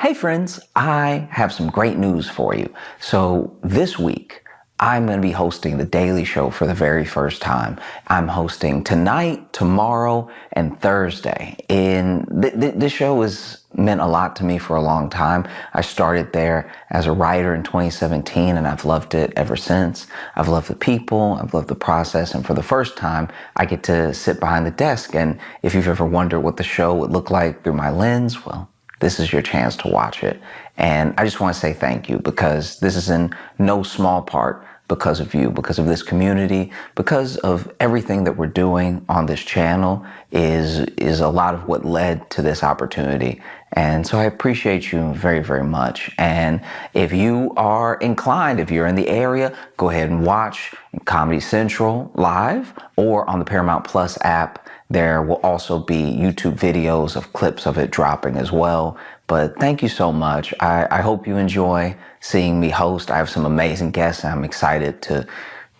Hey friends, I have some great news for you. So this week, I'm going to be hosting The Daily Show for the very first time. I'm hosting tonight, tomorrow, and Thursday. And this show has meant a lot to me for a long time. I started there as a writer in 2017, and I've loved it ever since. I've loved the people, I've loved the process, and for the first time, I get to sit behind the desk. And if you've ever wondered what the show would look like through my lens, well, this is your chance to watch it. And I just want to say thank you, because this is in no small part because of you, because of this community, because of everything that we're doing on this channel is a lot of what led to this opportunity. And so I appreciate you very, very much. And if you are inclined, if you're in the area, go ahead and watch Comedy Central live or on the Paramount Plus app. There will also be YouTube videos of clips of it dropping as well. But thank you so much. I hope you enjoy seeing me host. I have some amazing guests, and I'm excited to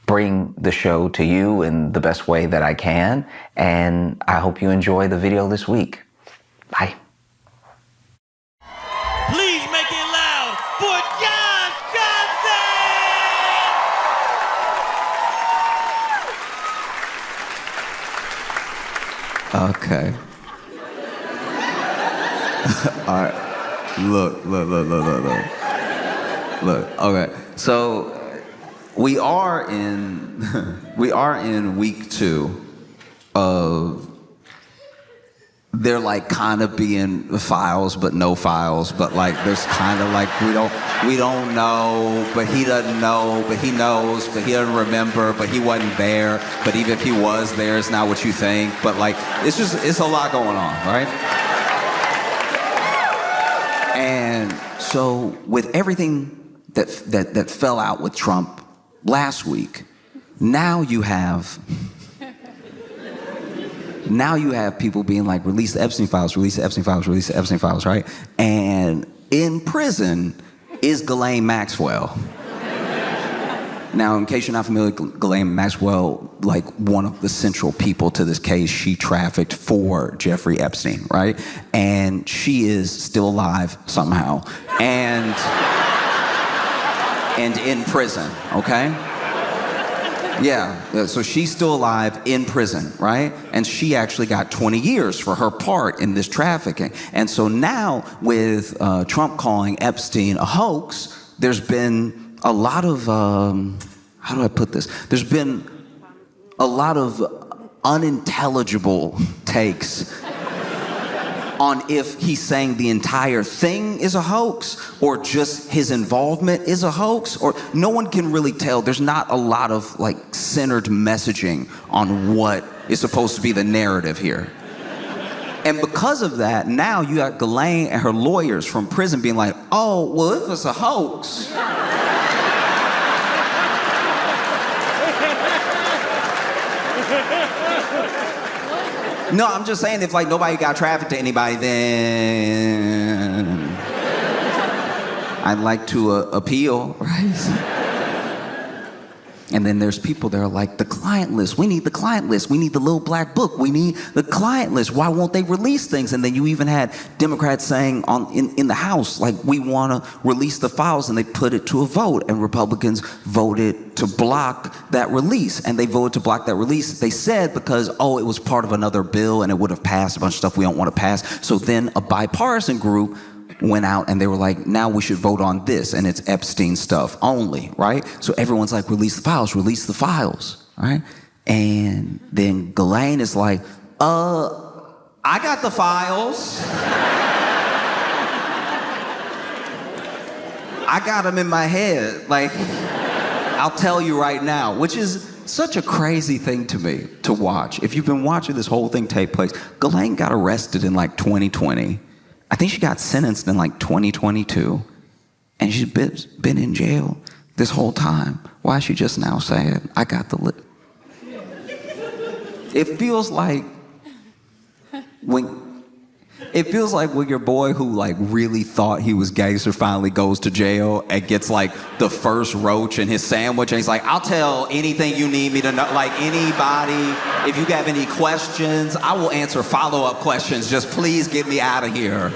bring the show to you in the best way that I can. And I hope you enjoy the video this week. Bye. Please make it loud for Josh Johnson! Okay. All right. Look. Okay. So we are in week 2 of they're like kind of being files, but no files. But like there's kind of like we don't know, but he doesn't know, but he knows, but he doesn't remember, but he wasn't there. But even if he was there, it's not what you think. But like it's a lot going on, right? And so with everything that fell out with Trump last week, now you have people being like, release the Epstein files, release the Epstein files, release the Epstein files, right? And in prison is Ghislaine Maxwell. Now, in case you're not familiar with Ghislaine Maxwell, like one of the central people to this case, she trafficked for Jeffrey Epstein, right? And she is still alive somehow, and in prison, okay? Yeah, so she's still alive in prison, right? And she actually got 20 years for her part in this trafficking. And so now with Trump calling Epstein a hoax, there's been a lot of, how do I put this? There's been a lot of unintelligible takes on if he's saying the entire thing is a hoax or just his involvement is a hoax, or no one can really tell. There's not a lot of like centered messaging on what is supposed to be the narrative here. And because of that, now you got Ghislaine and her lawyers from prison being like, oh, well, if it's a hoax, no, I'm just saying if like nobody got trafficked to anybody, then I'd like to appeal, right? And then there's people that are like, the client list, we need the client list, we need the little black book, we need the client list, why won't they release things? And then you even had Democrats saying in the House, like, we want to release the files, and they put it to a vote, and Republicans voted to block that release. And they voted to block that release, they said, because, oh, it was part of another bill and it would have passed a bunch of stuff we don't want to pass. So then a bipartisan group went out and they were like, now we should vote on this, and it's Epstein stuff only, right? So everyone's like, release the files, right? And then Ghislaine is like, I got the files. I got them in my head. Like, I'll tell you right now, which is such a crazy thing to me to watch. If you've been watching this whole thing take place, Ghislaine got arrested in like 2020. I think she got sentenced in like 2022, and she's been in jail this whole time. Why is she just now saying, I got the list? It feels like when your boy who like really thought he was gangster finally goes to jail and gets like the first roach in his sandwich, and he's like, I'll tell anything you need me to know, like anybody, if you have any questions, I will answer follow-up questions, just please get me out of here.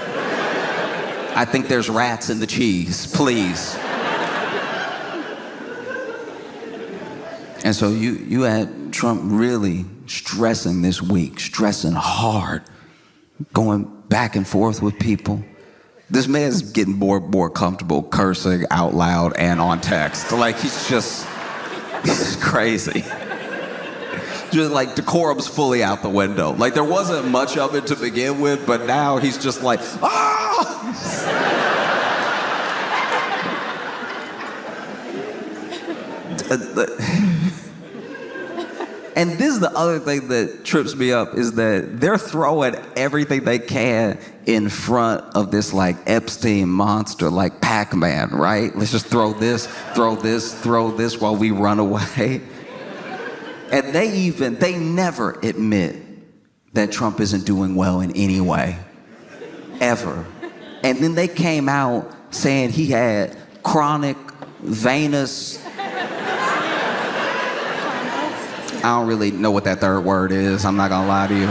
I think there's rats in the cheese, please. And so you had Trump really stressing this week, stressing hard, going back and forth with people. This man's getting more comfortable cursing out loud and on text. Like, he's crazy. Just like decorum's fully out the window. Like, there wasn't much of it to begin with, but now he's just like, ah! And this is the other thing that trips me up, is that they're throwing everything they can in front of this like Epstein monster, like Pac-Man, right? Let's just throw this while we run away. And they never admit that Trump isn't doing well in any way, ever. And then they came out saying he had chronic venous, I don't really know what that third word is, I'm not gonna lie to you.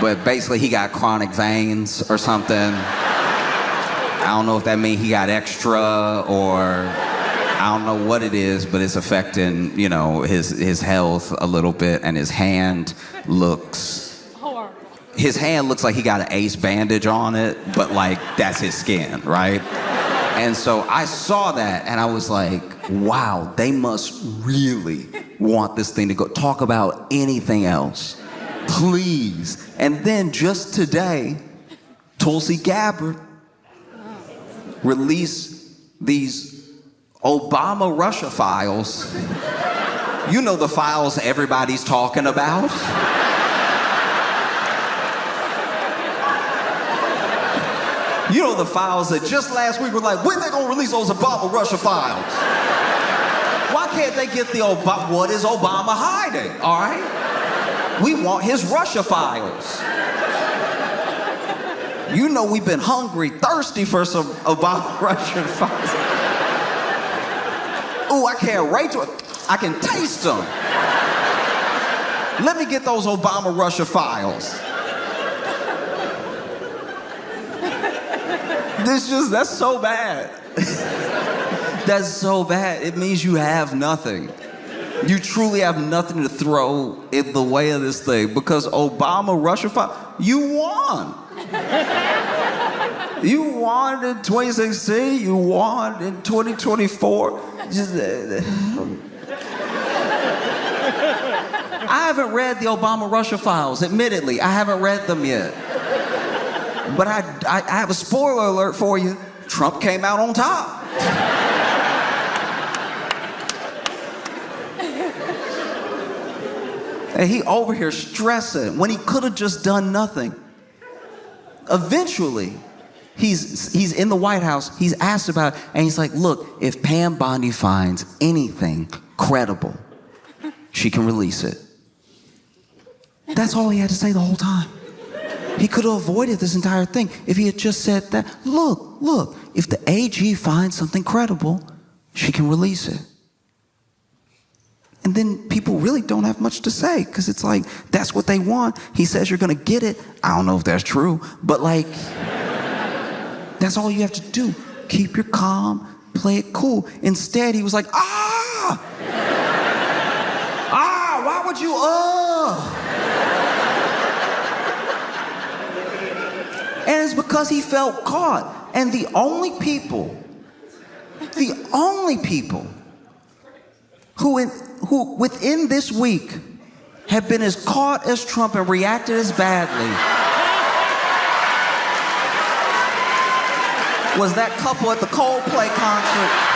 But basically he got chronic veins or something. I don't know if that means he got extra, or I don't know what it is, but it's affecting, you know, his health a little bit, and his hand looks like he got an ace bandage on it, but like that's his skin, right? And so I saw that and I was like, wow, they must really want this thing to go. Talk about anything else, please. And then just today, Tulsi Gabbard released these Obama-Russia files. You know, the files everybody's talking about. You know, the files that just last week were like, when they gonna release those Obama-Russia files? Why can't they get the Obama? What is Obama hiding, all right? We want his Russia files. You know, we've been hungry, thirsty for some Obama-Russian files. Ooh, I can't wait to it. I can taste them. Let me get those Obama-Russia files. That's so bad. That's so bad. It means you have nothing. You truly have nothing to throw in the way of this thing, because Obama-Russia file, you won. You won in 2016, you won in 2024. I haven't read the Obama-Russia files, admittedly. I haven't read them yet. But I have a spoiler alert for you. Trump came out on top. And he over here stressing when he could have just done nothing. Eventually, he's in the White House, he's asked about it, and he's like, look, if Pam Bondi finds anything credible, she can release it. That's all he had to say the whole time. He could have avoided this entire thing if he had just said that, look, if the AG finds something credible, she can release it. And then people really don't have much to say, because it's like, that's what they want. He says you're gonna get it. I don't know if that's true, but like, that's all you have to do. Keep your calm, play it cool. Instead, he was like, why would you, And it's because he felt caught. And the only people who within this week have been as caught as Trump and reacted as badly was that couple at the Coldplay concert.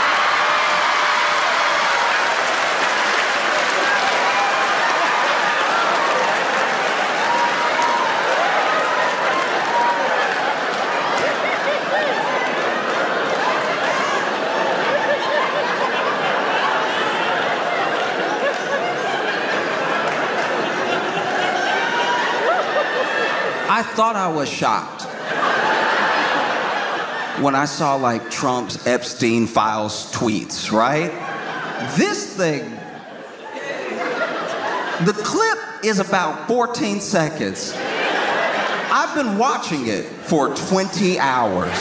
I thought I was shocked when I saw like Trump's Epstein files tweets, right? This thing, the clip is about 14 seconds. I've been watching it for 20 hours.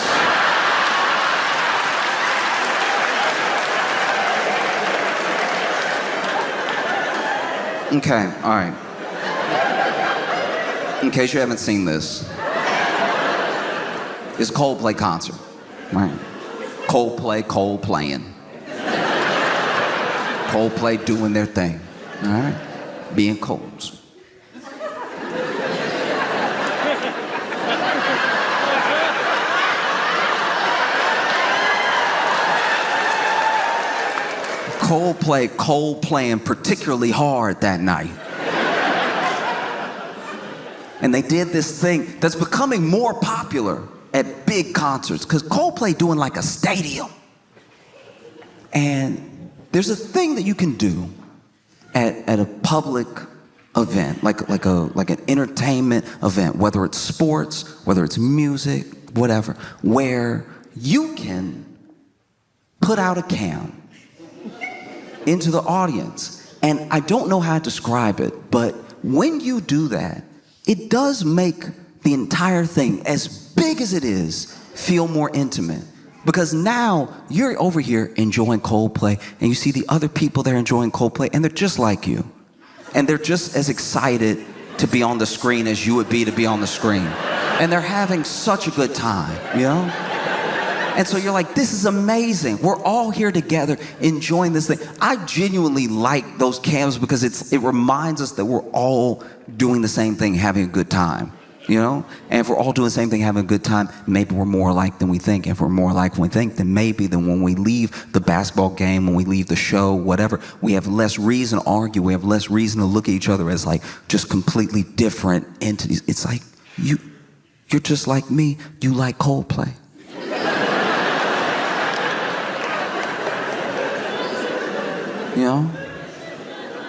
Okay, all right. In case you haven't seen this, it's a Coldplay concert, right? Coldplaying. Coldplay doing their thing, all right? Being colds. Cold playing particularly hard that night. And they did this thing that's becoming more popular at big concerts, because Coldplay doing like a stadium. And there's a thing that you can do at a public event, like an entertainment event, whether it's sports, whether it's music, whatever, where you can put out a cam into the audience. And I don't know how to describe it, but when you do that, it does make the entire thing, as big as it is, feel more intimate. Because now you're over here enjoying Coldplay, and you see the other people there enjoying Coldplay, and they're just like you. And they're just as excited to be on the screen as you would be to be on the screen. And they're having such a good time, you know? And so you're like, this is amazing. We're all here together enjoying this thing. I genuinely like those cams because it reminds us that we're all doing the same thing, having a good time, you know? And if we're all doing the same thing, having a good time, maybe we're more alike than we think. If we're more alike than we think, then maybe when we leave the basketball game, when we leave the show, whatever, we have less reason to argue. We have less reason to look at each other as like just completely different entities. It's like, you're just like me. You like Coldplay. You know,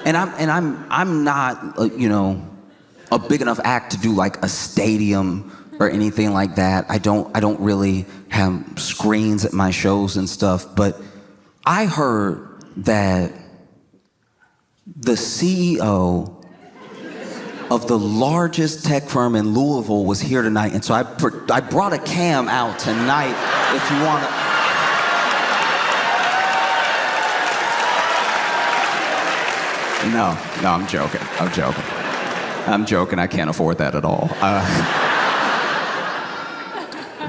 and I'm not you know, a big enough act to do like a stadium or anything like that. I don't really have screens at my shows and stuff. But I heard that the CEO of the largest tech firm in Louisville was here tonight, and so I brought a cam out tonight. If you want to. No, I'm joking. I'm joking. I can't afford that at all.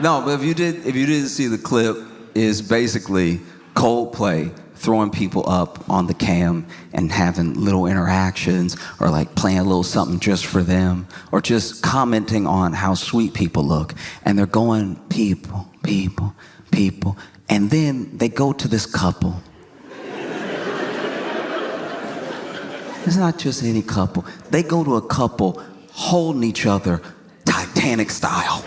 No, but if you didn't see the clip, is basically Coldplay throwing people up on the cam and having little interactions, or like playing a little something just for them, or just commenting on how sweet people look. And they're going, people, and then they go to this couple. It's not just any couple. They go to a couple holding each other Titanic style.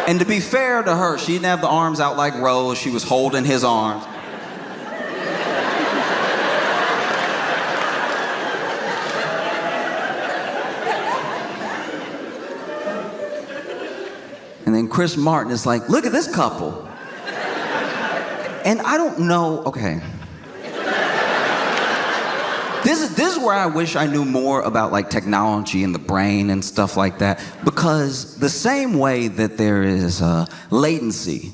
And to be fair to her, she didn't have the arms out like Rose. She was holding his arms. And then Chris Martin is like, look at this couple. And I don't know, okay. This is where I wish I knew more about like technology and the brain and stuff like that. Because the same way that there is latency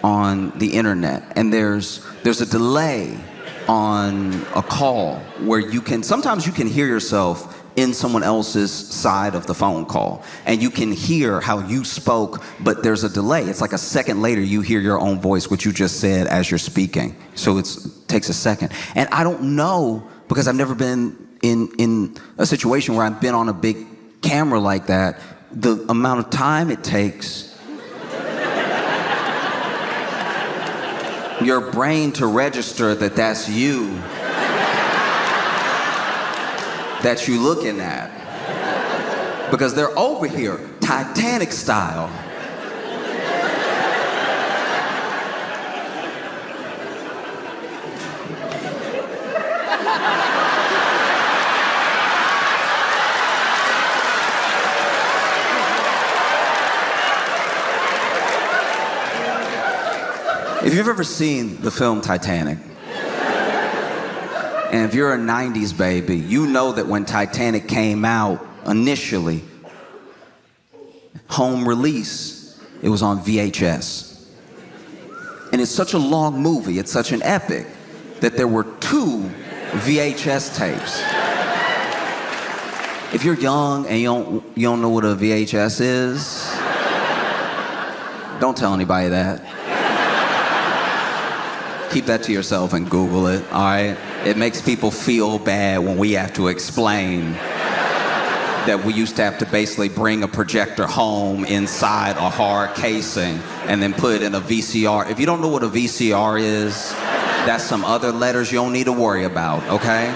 on the internet, and there's a delay on a call where sometimes you can hear yourself in someone else's side of the phone call, and you can hear how you spoke, but there's a delay. It's like a second later you hear your own voice, what you just said as you're speaking. So it takes a second. And I don't know, because I've never been in a situation where I've been on a big camera like that, the amount of time it takes your brain to register that that's you that you looking at. Because they're over here, Titanic style. If you've ever seen the film Titanic, And if you're a 90s baby, you know that when Titanic came out initially, home release, it was on VHS. And it's such a long movie, it's such an epic, that there were 2 VHS tapes. If you're young and you don't know what a VHS is, don't tell anybody that. Keep that to yourself and Google it, all right? It makes people feel bad when we have to explain that we used to have to basically bring a projector home inside a hard casing and then put it in a VCR. If you don't know what a VCR is, that's some other letters you don't need to worry about, okay?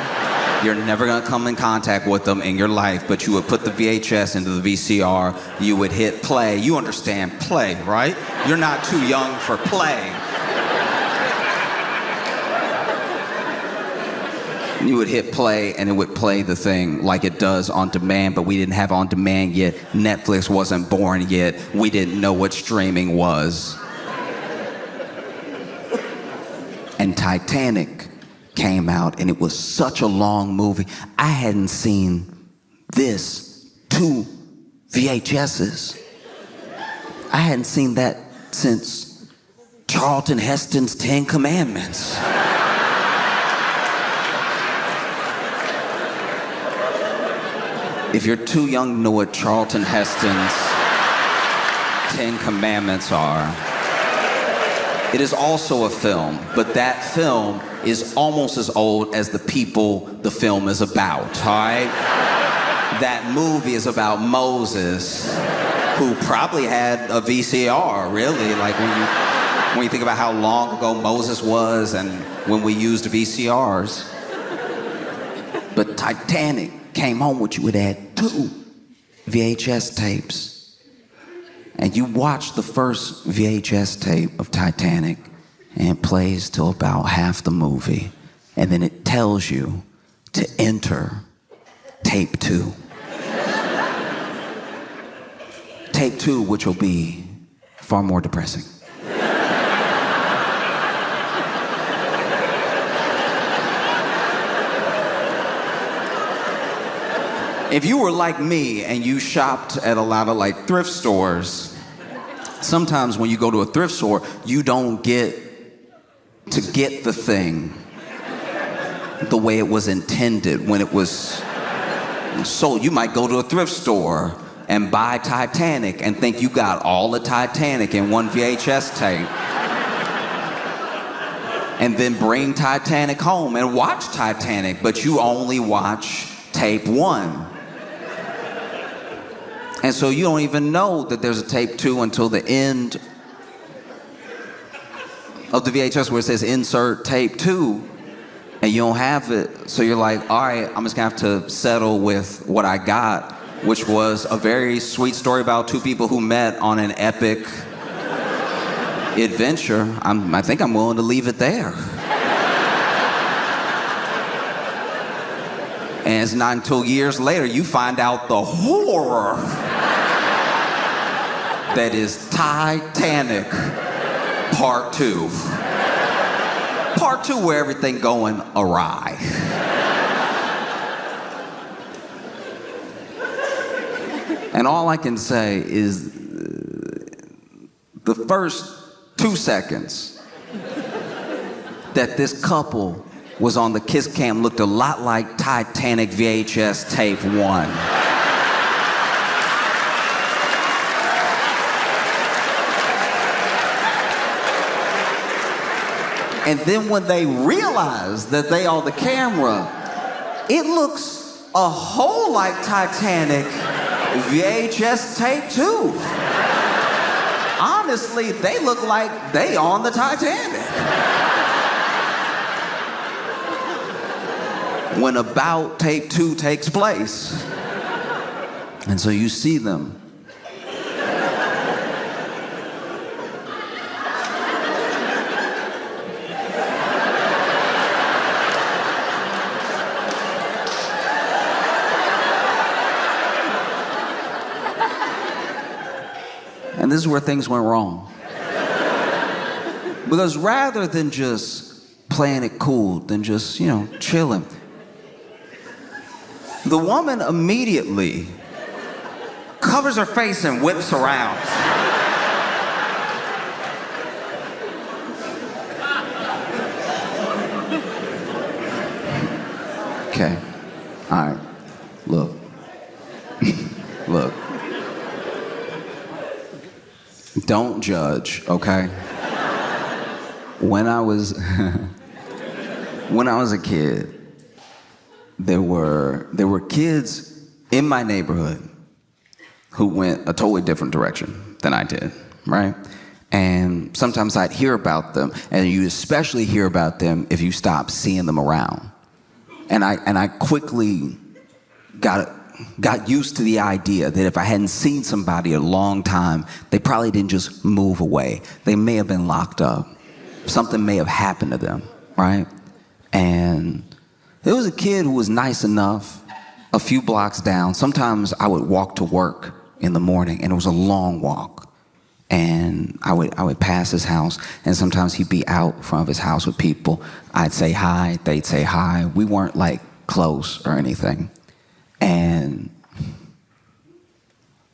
You're never gonna come in contact with them in your life, but you would put the VHS into the VCR, you would hit play. You understand play, right? You're not too young for play. You would hit play and it would play the thing like it does on demand, but we didn't have on demand yet. Netflix wasn't born yet. We didn't know what streaming was. And Titanic came out and it was such a long movie. I hadn't seen this 2 VHSs. I hadn't seen that since Charlton Heston's 10 Commandments. If you're too young to know what Charlton Heston's 10 Commandments are, it is also a film, but that film is almost as old as the people the film is about, all right? That movie is about Moses, who probably had a VCR, really, like when you think about how long ago Moses was and when we used VCRs. But Titanic came home with you, it had 2 VHS tapes. And you watch the first VHS tape of Titanic and it plays till about half the movie. And then it tells you to enter tape 2. Tape 2, which will be far more depressing. If you were like me and you shopped at a lot of like thrift stores, sometimes when you go to a thrift store, you don't get to get the thing the way it was intended when it was sold. You might go to a thrift store and buy Titanic and think you got all the Titanic in one VHS tape. And then bring Titanic home and watch Titanic, but you only watch tape 1. And so you don't even know that there's a tape 2 until the end of the VHS where it says insert tape 2, and you don't have it. So you're like, all right, I'm just gonna have to settle with what I got, which was a very sweet story about 2 people who met on an epic adventure. I think I'm willing to leave it there. And it's not until years later you find out the horror that is Titanic Part 2. Part 2 where everything going awry. And all I can say is the first 2 seconds that this couple was on the kiss cam looked a lot like Titanic VHS tape 1. And then when they realize that they are the camera, it looks a whole like Titanic VHS tape 2. Honestly, they look like they on the Titanic. When about tape 2 takes place. And so you see them. And this is where things went wrong. Because rather than just playing it cool than just, chilling. The woman immediately covers her face and whips around. Okay, all right, look, look. Don't judge, okay? When I was a kid, there were kids in my neighborhood who went a totally different direction than I did, right? And sometimes I'd hear about them, and you especially hear about them if you stop seeing them around. And I quickly got used to the idea that if I hadn't seen somebody a long time, they probably didn't just move away. They may have been locked up. Something may have happened to them, right? And there was a kid who was nice enough a few blocks down. Sometimes I would walk to work in the morning, and it was a long walk. And I would pass his house, and sometimes he'd be out front of his house with people. I'd say hi, they'd say hi. We weren't like close or anything. And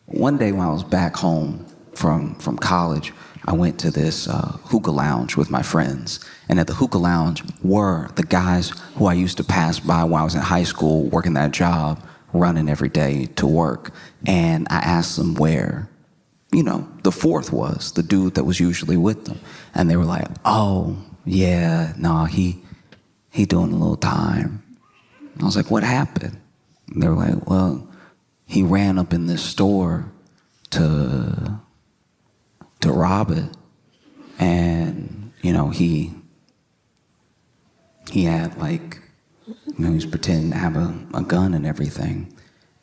one day when I was back home from college, I went to this hookah lounge with my friends. And at the hookah lounge were the guys who I used to pass by when I was in high school, working that job, running every day to work. And I asked them where, the fourth was, the dude that was usually with them. And they were like, oh, yeah, no, he doing a little time. I was like, what happened? And they were like, well, he ran up in this store to rob it. And, he had like, he was pretending to have a gun and everything.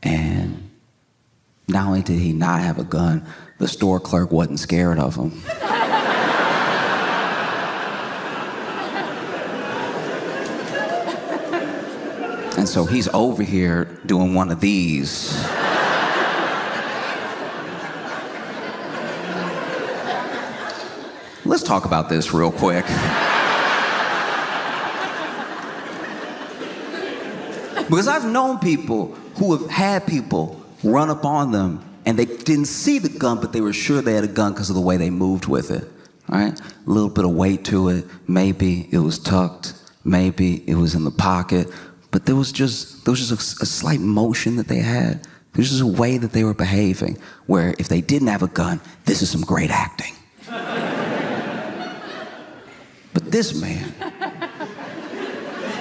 And not only did he not have a gun, the store clerk wasn't scared of him. And so he's over here doing one of these. Let's talk about this real quick. Because I've known people who have had people run up on them and they didn't see the gun, but they were sure they had a gun because of the way they moved with it, right? A little bit of weight to it. Maybe it was tucked. Maybe it was in the pocket. But there was just a slight motion that they had. There was just a way that they were behaving where if they didn't have a gun, this is some great acting. But this man,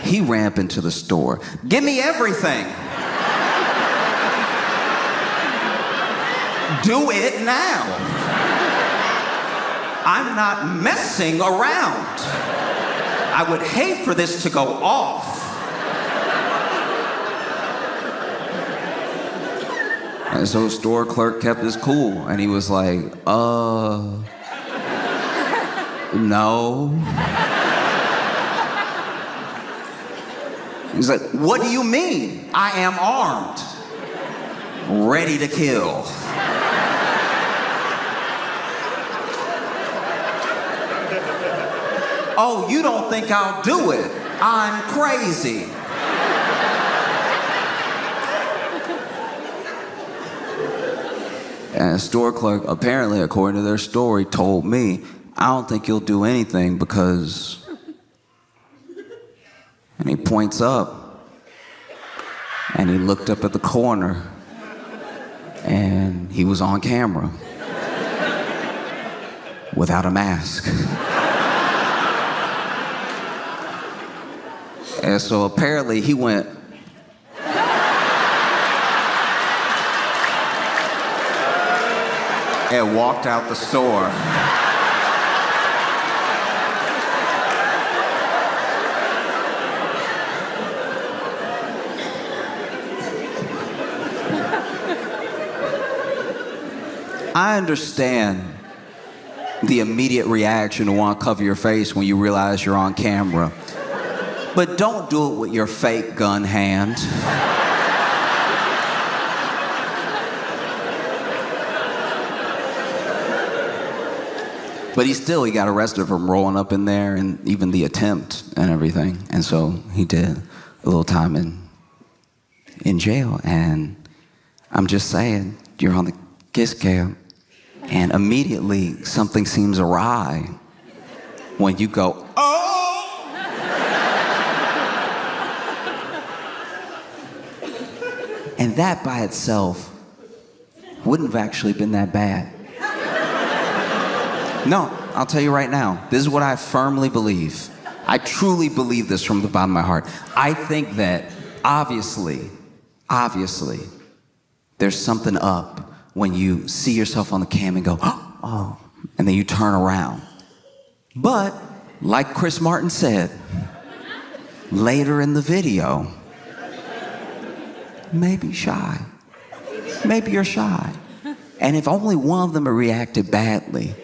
he ran up into the store. Give me everything. Do it now. I'm not messing around. I would hate for this to go off. And so the store clerk kept his cool, and he was like, no. He's like, what do you mean? I am armed, ready to kill. Oh, you don't think I'll do it? I'm crazy. And the store clerk, apparently, according to their story, told me, I don't think you'll do anything because... And he points up, and he looked up at the corner, and he was on camera without a mask. And so apparently he went, and walked out the store. I understand the immediate reaction to want to cover your face when you realize you're on camera. But don't do it with your fake gun hand. But he got arrested from rolling up in there and even the attempt and everything. And so he did a little time in jail. And I'm just saying, you're on the kiss cam, and immediately something seems awry when you go, oh! And that by itself wouldn't have actually been that bad. No, I'll tell you right now, this is what I firmly believe. I truly believe this from the bottom of my heart. I think that obviously, there's something up when you see yourself on the cam and go, oh, and then you turn around. But, like Chris Martin said, later in the video, maybe shy. Maybe you're shy. And if only one of them had reacted badly,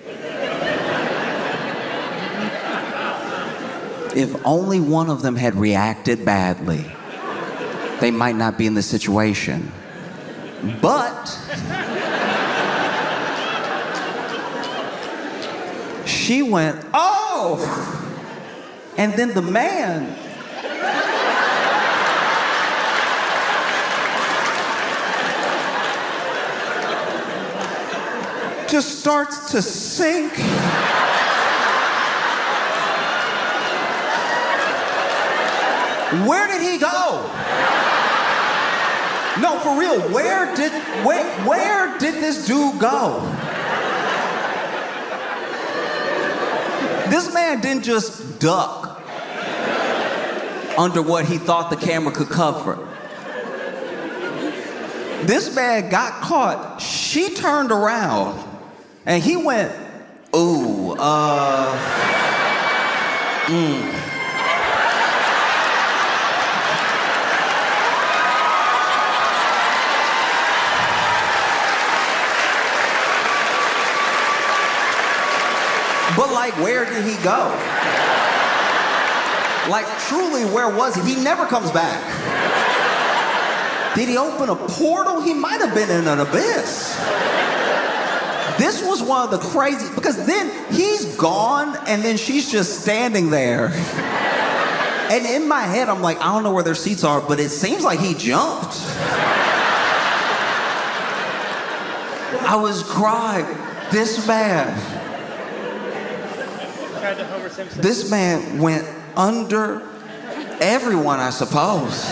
if only one of them had reacted badly, they might not be in this situation. But she went, oh! And then the man just starts to sink. Where did he go? No, for real, where did this dude go? This man didn't just duck under what he thought the camera could cover. This man got caught. She turned around and he went, ooh, But like, where did he go? Like, truly, where was he? He never comes back. Did he open a portal? He might have been in an abyss. This was one of the crazy, because then he's gone and then she's just standing there. And in my head, I'm like, I don't know where their seats are, but it seems like he jumped. I was crying. This man went under everyone, I suppose.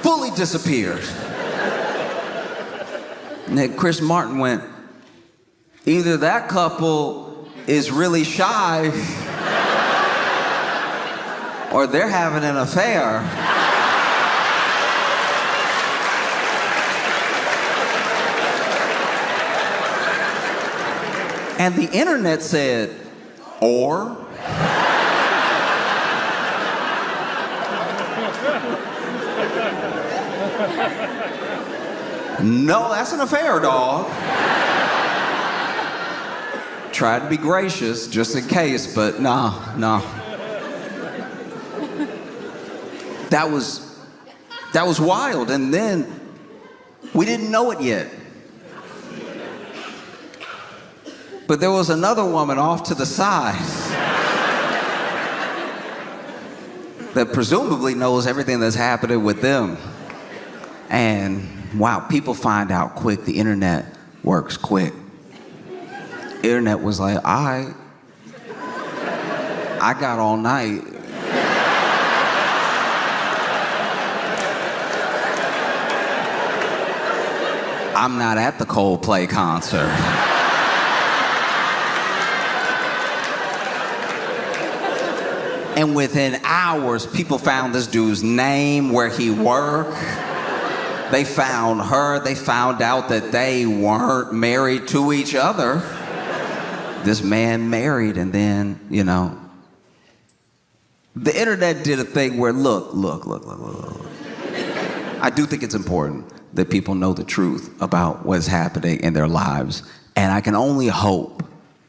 Fully disappeared. And then Chris Martin went, either that couple is really shy or they're having an affair. And the internet said, or? No, that's an affair, dog. Tried to be gracious just in case, but no. That was wild, and then we didn't know it yet. But there was another woman off to the side that presumably knows everything that's happening with them. And wow, people find out quick. The internet works quick. Internet was like, I got all night. I'm not at the Coldplay concert. And within hours, people found this dude's name, where he worked. They found her. They found out that they weren't married to each other. This man married, and then, you know, the internet did a thing where, look. I do think it's important that people know the truth about what's happening in their lives. And I can only hope,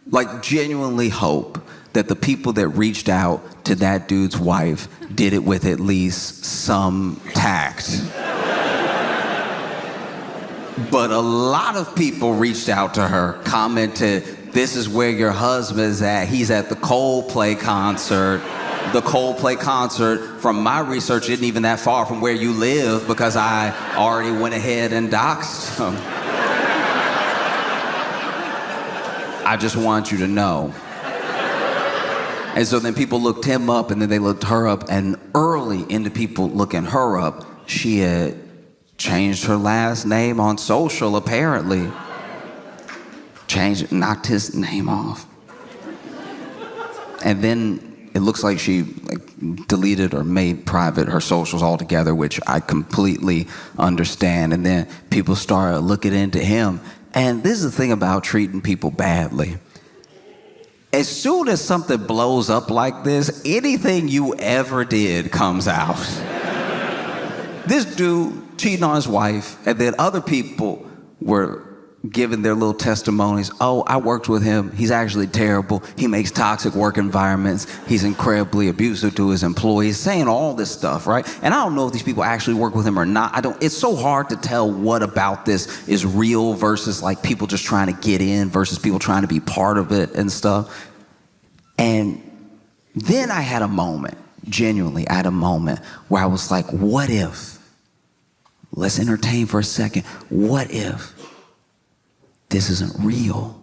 like genuinely hope, that the people that reached out to that dude's wife did it with at least some tact. But a lot of people reached out to her, commented, "This is where your husband's at. He's at the Coldplay concert." The Coldplay concert, from my research, isn't even that far from where you live because I already went ahead and doxed him. I just want you to know. And so then people looked him up, and then they looked her up, and early into people looking her up, she had changed her last name on social, apparently. Knocked his name off. And then it looks like she deleted or made private her socials altogether, which I completely understand. And then people started looking into him. And this is the thing about treating people badly. As soon as something blows up like this, anything you ever did comes out. This dude cheating on his wife, and then other people were giving their little testimonies. "Oh, I worked with him. He's actually terrible. He makes toxic work environments. He's incredibly abusive to his employees," saying all this stuff, right? And I don't know if these people actually work with him or not. It's so hard to tell what about this is real versus like people just trying to get in versus people trying to be part of it and stuff. And then I had a moment, genuinely, I had a moment where I was like, what if? Let's entertain for a second. What if this isn't real?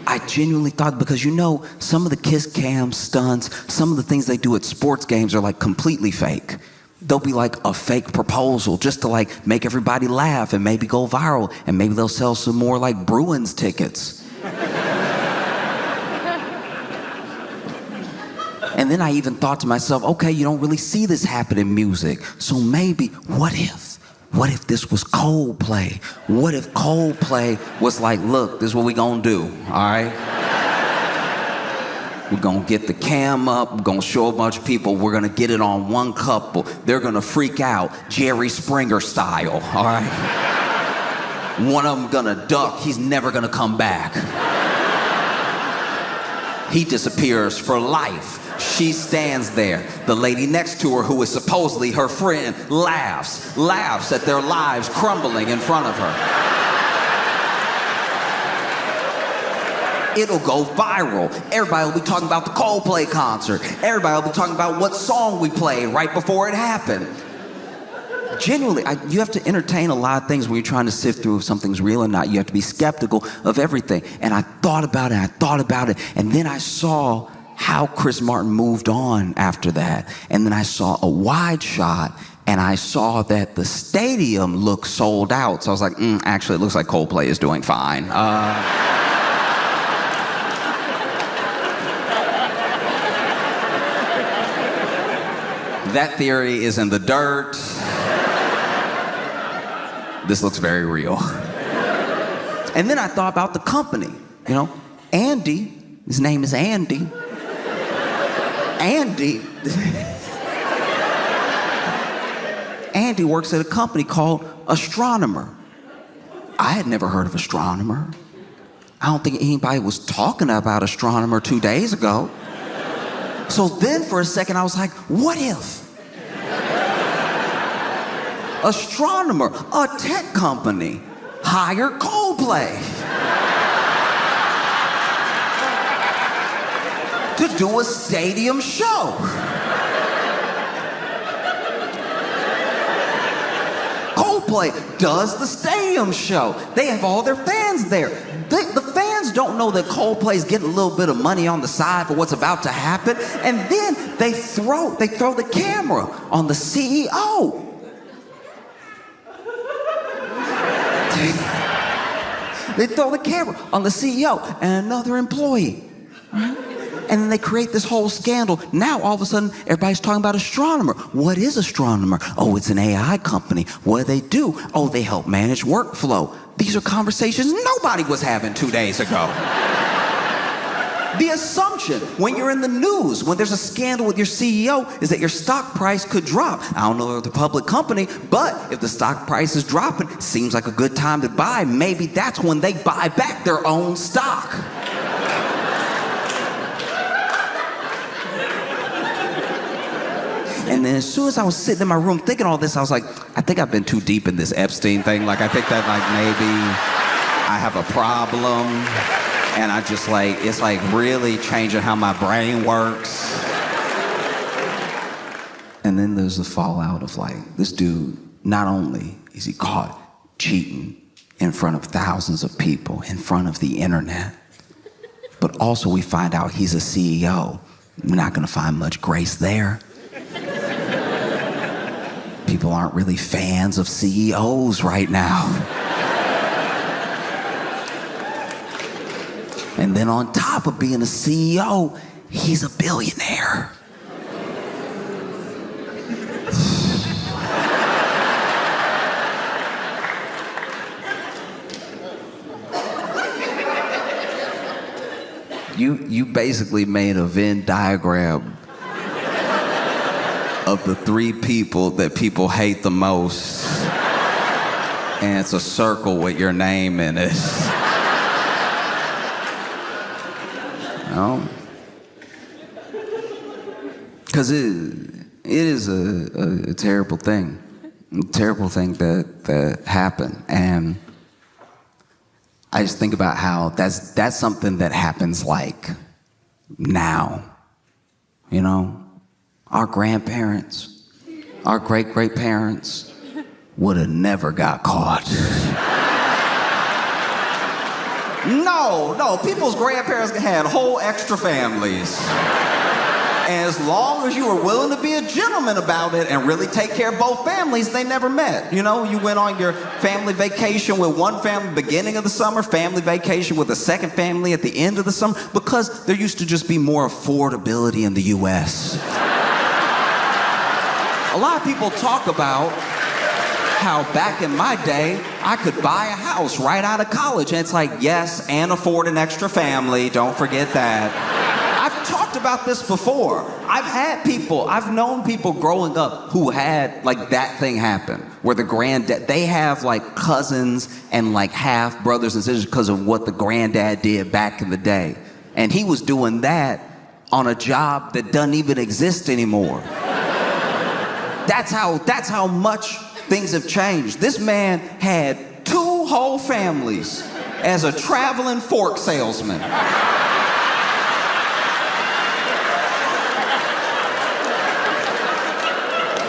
I genuinely thought, because some of the kiss cam stunts, some of the things they do at sports games are like completely fake. They'll be like a fake proposal just to like make everybody laugh and maybe go viral, and maybe they'll sell some more like Bruins tickets. And then I even thought to myself, okay, you don't really see this happen in music, so maybe, what if this was Coldplay? What if Coldplay was like, look, this is what we gonna do, all right? We're gonna get the cam up, we're gonna show a bunch of people, we're gonna get it on one couple. They're gonna freak out, Jerry Springer style, all right? One of them gonna duck, he's never gonna come back. He disappears for life. She stands there. The lady next to her, who is supposedly her friend, laughs at their lives crumbling in front of her. It'll go viral. Everybody will be talking about the Coldplay concert. Everybody will be talking about what song we played right before it happened. Genuinely, you have to entertain a lot of things when you're trying to sift through if something's real or not. You have to be skeptical of everything. And I thought about it, and then I saw how Chris Martin moved on after that. And then I saw a wide shot, and I saw that the stadium looked sold out. So I was like, actually, it looks like Coldplay is doing fine. That theory is in the dirt. This looks very real. And then I thought about the company. Andy, his name is Andy. Andy works at a company called Astronomer. I had never heard of Astronomer. I don't think anybody was talking about Astronomer 2 days ago. So then for a second I was like, what if? Astronomer, a tech company, hired Coldplay to do a stadium show. Coldplay does the stadium show. They have all their fans there. The fans don't know that Coldplay's getting a little bit of money on the side for what's about to happen, and then they throw the camera on the CEO. They throw the camera on the CEO and another employee. And then they create this whole scandal. Now, all of a sudden, everybody's talking about Astronomer. What is Astronomer? Oh, it's an AI company. What do? Oh, they help manage workflow. These are conversations nobody was having 2 days ago. The assumption when you're in the news, when there's a scandal with your CEO, is that your stock price could drop. I don't know if it's a public company, but if the stock price is dropping, seems like a good time to buy. Maybe that's when they buy back their own stock. And then as soon as I was sitting in my room thinking all this, I was like, I think I've been too deep in this Epstein thing. Like, I think that, like, maybe I have a problem, and I just, like, it's, like, really changing how my brain works. And then there's the fallout of, like, this dude, not only is he caught cheating in front of thousands of people, in front of the internet, but also we find out he's a CEO. We're not gonna find much grace there. People aren't really fans of CEOs right now. And then on top of being a CEO, he's a billionaire. You basically made a Venn diagram of the three people that people hate the most. And it's a circle with your name in it. Because it is a terrible thing. A terrible thing that happened. And I just think about how that's something that happens like now, you know? Our grandparents, our great-great-parents would have never got caught. No, people's grandparents had whole extra families. And as long as you were willing to be a gentleman about it and really take care of both families, they never met. You know, you went on your family vacation with one family beginning of the summer, family vacation with the second family at the end of the summer, because there used to just be more affordability in the US. A lot of people talk about how back in my day, I could buy a house right out of college. And it's like, yes, and afford an extra family. Don't forget that. I've talked about this before. I've known people growing up who had like that thing happen, where the granddad, they have like cousins and like half brothers and sisters because of what the granddad did back in the day. And he was doing that on a job that doesn't even exist anymore. That's how much things have changed. This man had 2 whole families as a traveling fork salesman.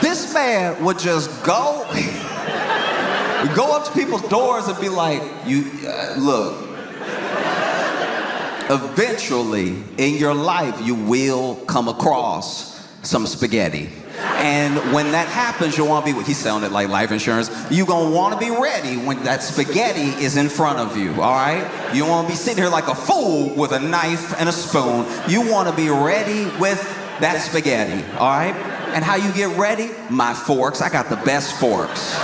This man would just go up to people's doors and be like, look, eventually in your life you will come across some spaghetti. And when that happens, you'll want to be, he sounded like life insurance, you're going to want to be ready when that spaghetti is in front of you, all right? You don't want to be sitting here like a fool with a knife and a spoon. You want to be ready with that spaghetti, all right? And how you get ready? My forks. I got the best forks.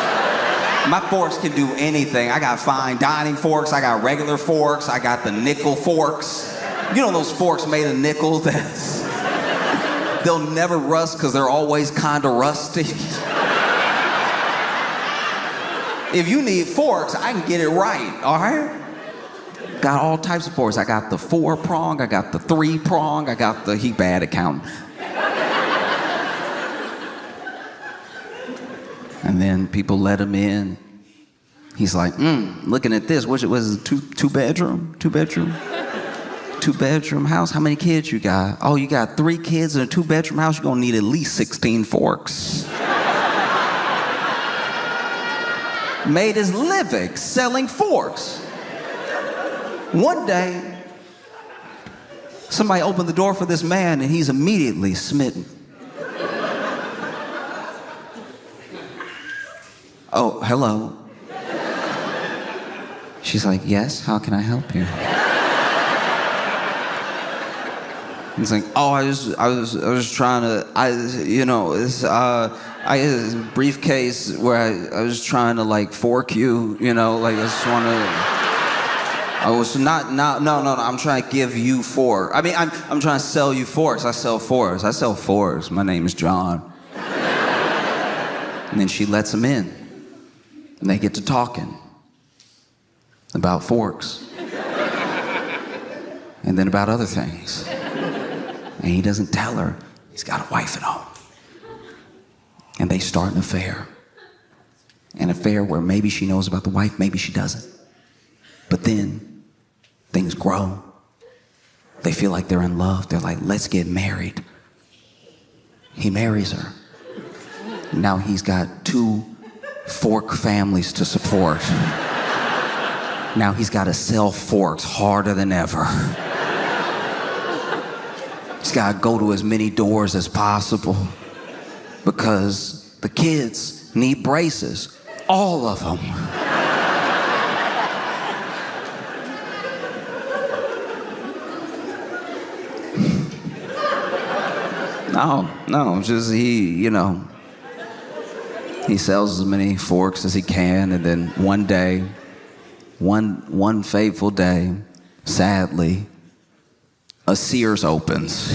My forks can do anything. I got fine dining forks. I got regular forks. I got the nickel forks. You know those forks made of nickel that's... They'll never rust because they're always kind of rusty. If you need forks, I can get it right, all right? Got all types of forks. I got the 4-prong, I got the 3-prong, I got the, he bad accountant. And then people let him in. He's like, looking at this, was it two bedroom? 2-bedroom house? How many kids you got? Oh, you got 3 kids in a 2-bedroom house? You're gonna need at least 16 forks. Made his living selling forks. One day, somebody opened the door for this man and he's immediately smitten. Oh, hello. She's like, yes, how can I help you? He's like, oh, I was trying to, I had this briefcase where I was trying to like fork you, you know, like I just want to, no, I'm trying to give you fork. I mean, I'm trying to sell you forks. I sell forks. My name is John. And then she lets him in. And they get to talking about forks. And then about other things. And he doesn't tell her he's got a wife at home. And they start an affair. An affair where maybe she knows about the wife, maybe she doesn't. But then things grow. They feel like they're in love. They're like, let's get married. He marries her. Now he's got 2 fork families to support. Now he's got to sell forks harder than ever. He's got to go to as many doors as possible because the kids need braces. All of them. No, just he sells as many forks as he can, and then one day, one fateful day, sadly, a Sears opens.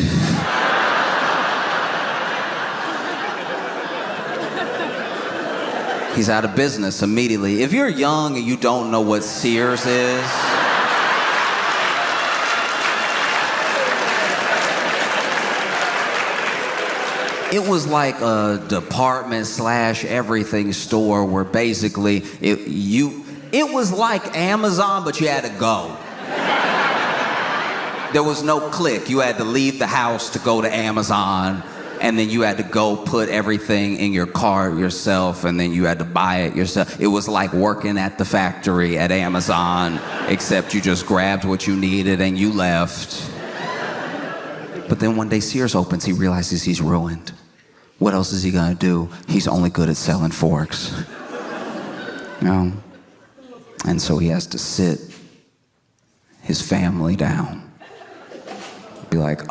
He's out of business immediately. If you're young and you don't know what Sears is, it was like a department/everything store where basically it was like Amazon, but you had to go. There was no click. You had to leave the house to go to Amazon, and then you had to go put everything in your cart yourself, and then you had to buy it yourself. It was like working at the factory at Amazon, except you just grabbed what you needed and you left. But then one day Sears opens, he realizes he's ruined. What else is he gonna do? He's only good at selling forks. And so he has to sit his family down. Be like,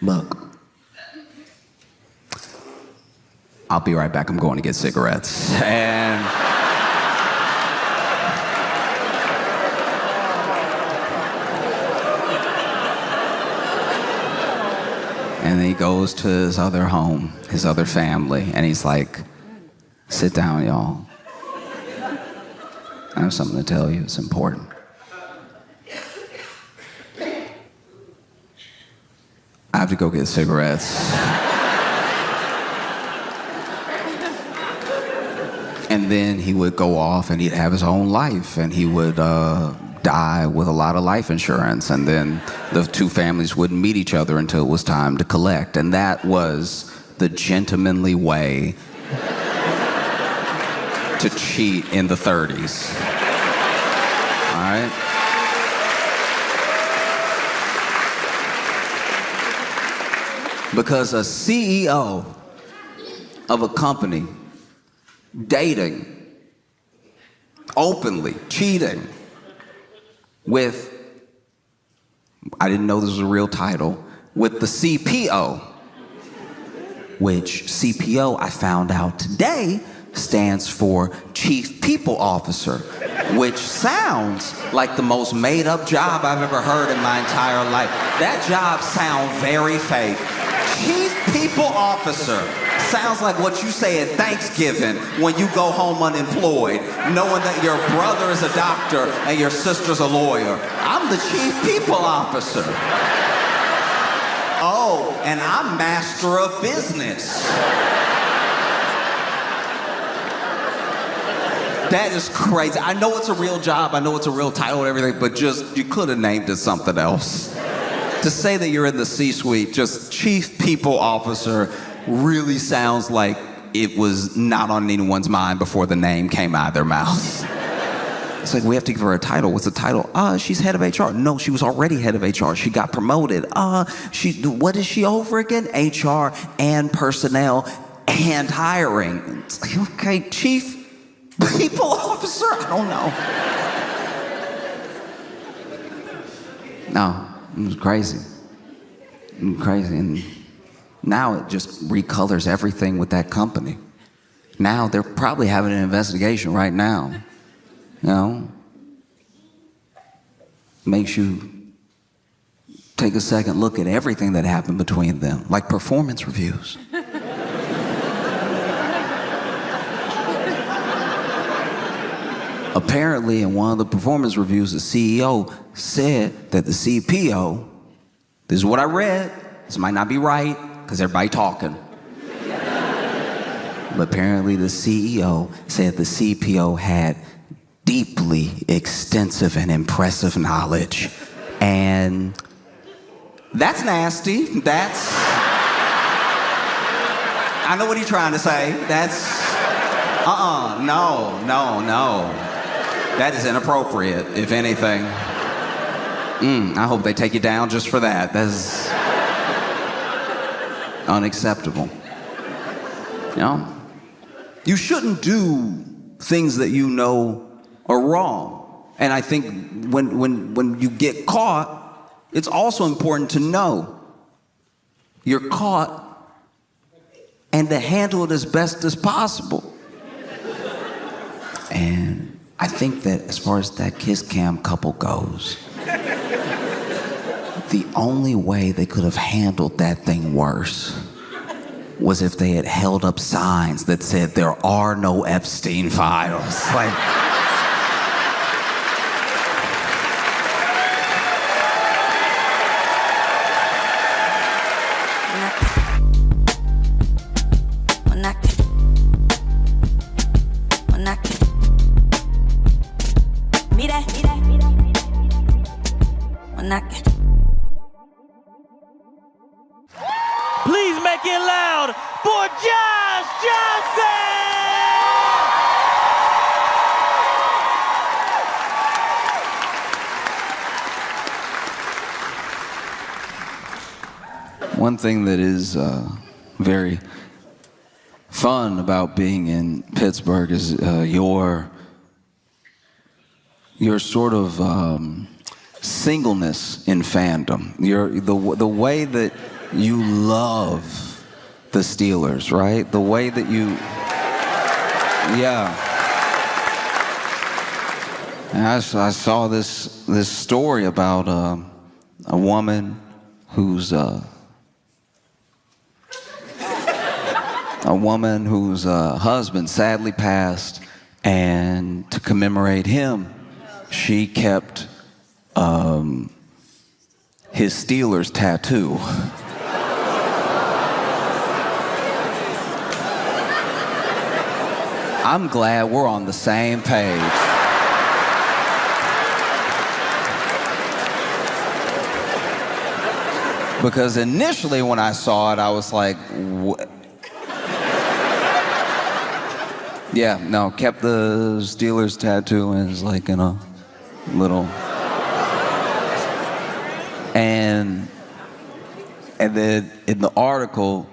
look, I'll be right back, I'm going to get cigarettes. And then he goes to his other home, his other family, and he's like, sit down, y'all. I have something to tell you, it's important. I have to go get cigarettes. And then he would go off and he'd have his own life, and he would die with a lot of life insurance, and then the 2 families wouldn't meet each other until it was time to collect. And that was the gentlemanly way to cheat in the 30s. All right? Because a CEO of a company dating, openly cheating with, I didn't know this was a real title, with the CPO, which CPO, I found out today, stands for Chief People Officer, which sounds like the most made-up job I've ever heard in my entire life. That job sounds very fake. Chief People Officer sounds like what you say at Thanksgiving when you go home unemployed, knowing that your brother is a doctor and your sister's a lawyer. I'm the Chief People Officer. Oh, and I'm Master of Business. That is crazy. I know it's a real job, I know it's a real title and everything, but just, you could have named it something else. To say that you're in the C-suite, just Chief People Officer, really sounds like it was not on anyone's mind before the name came out of their mouth. It's like, we have to give her a title. What's the title? She's head of HR. No, she was already head of HR. She got promoted. What is she over again? HR and personnel and hiring. It's like, okay, Chief People Officer? I don't know. No, it was crazy. And now it just recolors everything with that company. Now they're probably having an investigation right now. Makes you take a second look at everything that happened between them, like performance reviews. Apparently, in one of the performance reviews, the CEO said that the CPO, this is what I read, this might not be right, because everybody talking. But apparently the CEO said the CPO had deeply extensive and impressive knowledge. And that's nasty. That's... I know what he's trying to say. That's... no. That is inappropriate, if anything. I hope they take you down just for that. That's unacceptable. You know? You shouldn't do things that you know are wrong. And I think when you get caught, it's also important to know you're caught and to handle it as best as possible. And I think that as far as that kiss cam couple goes, the only way they could have handled that thing worse was if they had held up signs that said there are no Epstein files. Like, Please make it loud for Josh Johnson! one thing that is very fun about being in Pittsburgh is your sort of singleness in fandom. The way that you love the Steelers, right? The way that you, yeah. And I saw this story about a woman whose husband sadly passed, and to commemorate him, she kept his Steelers tattoo. I'm glad we're on the same page. Because initially when I saw it, I was like, what? Yeah, no, kept the Steelers tattoo and it's like in a little... And then in the article,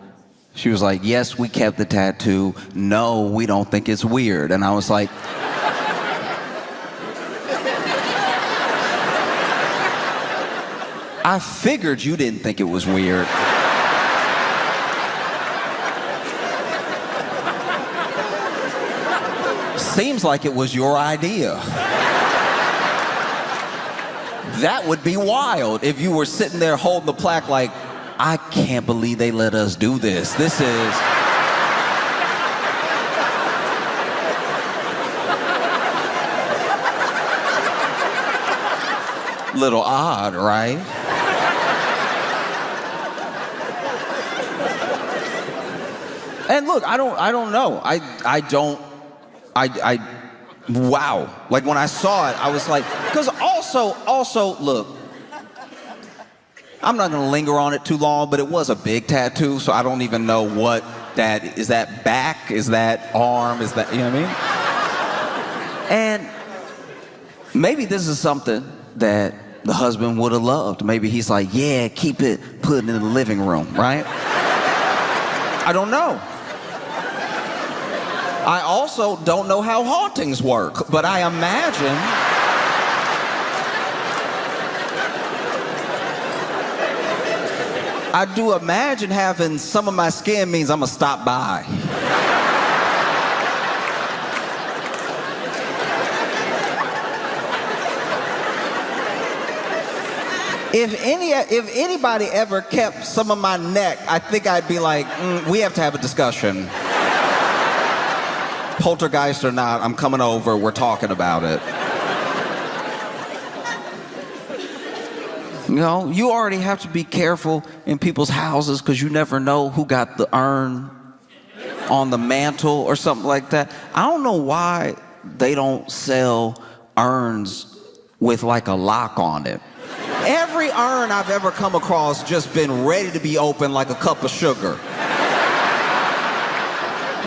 she was like, yes, we kept the tattoo. No, we don't think it's weird. And I was like, I figured you didn't think it was weird. Seems like it was your idea. That would be wild if you were sitting there holding the plaque like, I can't believe they let us do this. This is... little odd, right? And look, I don't know. Wow. Like when I saw it, I was like, because also, look, I'm not gonna linger on it too long, but it was a big tattoo, so I don't even know what that is. That back? Is that arm? Is that, you know what I mean? And maybe this is something that the husband would have loved. Maybe he's like, yeah, keep it, put it in the living room, right? I don't know. I also don't know how hauntings work, but I imagine I do imagine having some of my skin means I'm gonna stop by. If anybody ever kept some of my neck, I think I'd be like, we have to have a discussion. Poltergeist or not, I'm coming over, we're talking about it. You know, you already have to be careful in people's houses because you never know who got the urn on the mantle or something like that. I don't know why they don't sell urns with like a lock on it. Every urn I've ever come across just been ready to be opened like a cup of sugar.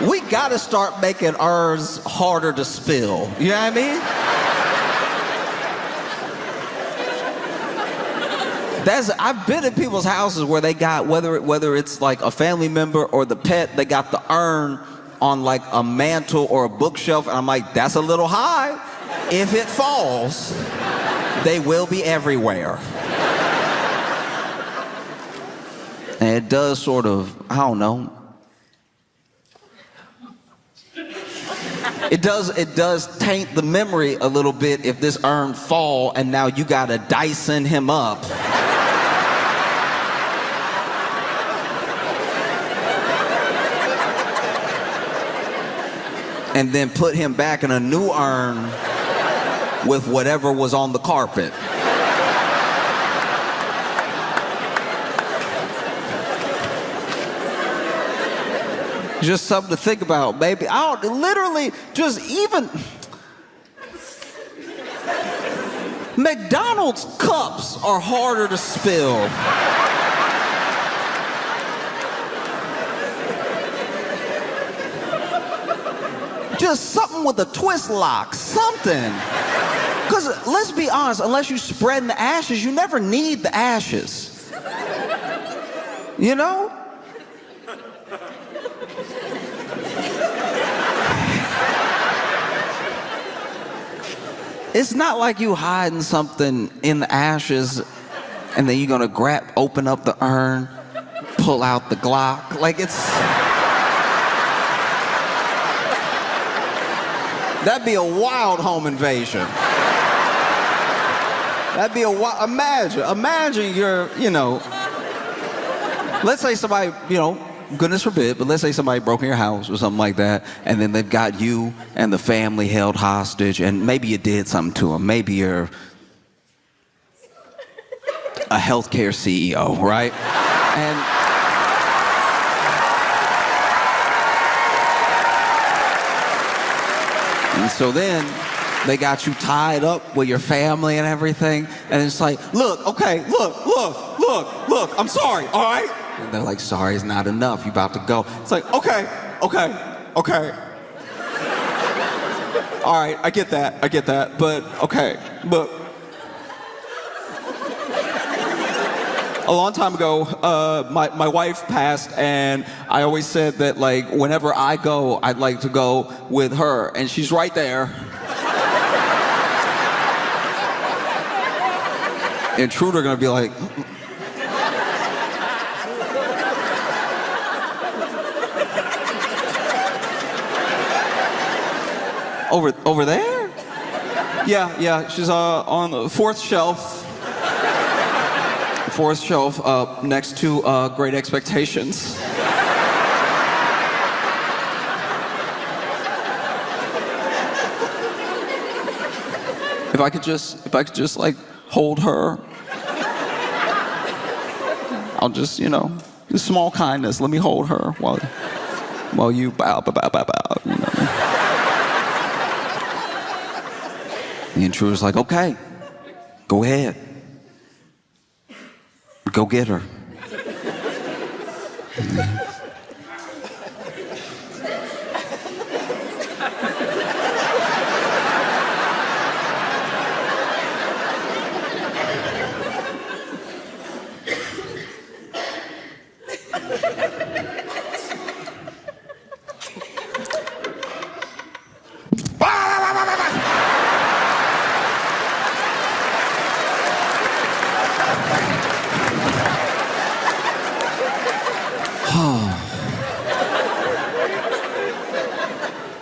We gotta start making urns harder to spill. You know what I mean? I've been in people's houses where they got, whether it's like a family member or the pet, they got the urn on like a mantle or a bookshelf, and I'm like, that's a little high. If it falls, they will be everywhere. And it does sort of, I don't know. It does taint the memory a little bit if this urn fall and now you gotta Dyson him up. And then put him back in a new urn with whatever was on the carpet. Just something to think about, baby. Literally, just even McDonald's cups are harder to spill. Just something with a twist lock, something. Because let's be honest, unless you're spreading the ashes, you never need the ashes. You know? It's not like you hiding something in the ashes and then you're gonna open up the urn, pull out the Glock. Like that'd be a wild home invasion. That'd be imagine you're, let's say somebody, goodness forbid, but let's say somebody broke in your house or something like that, and then they've got you and the family held hostage, and maybe you did something to them. Maybe you're a healthcare CEO, right? And so then they got you tied up with your family and everything, and it's like, look, I'm sorry, all right? And they're like, sorry is not enough, you about to go. It's like, okay. All right, I get that, but okay, but a long time ago, my wife passed, and I always said that, like, whenever I go, I'd like to go with her, and she's right there. Intruder gonna be like, over there? Yeah, she's on the fourth shelf. Fourth shelf next to Great Expectations. If I could just like hold her, I'll just, just small kindness. Let me hold her while you bow. The intruder's like, okay, go ahead. Go get her.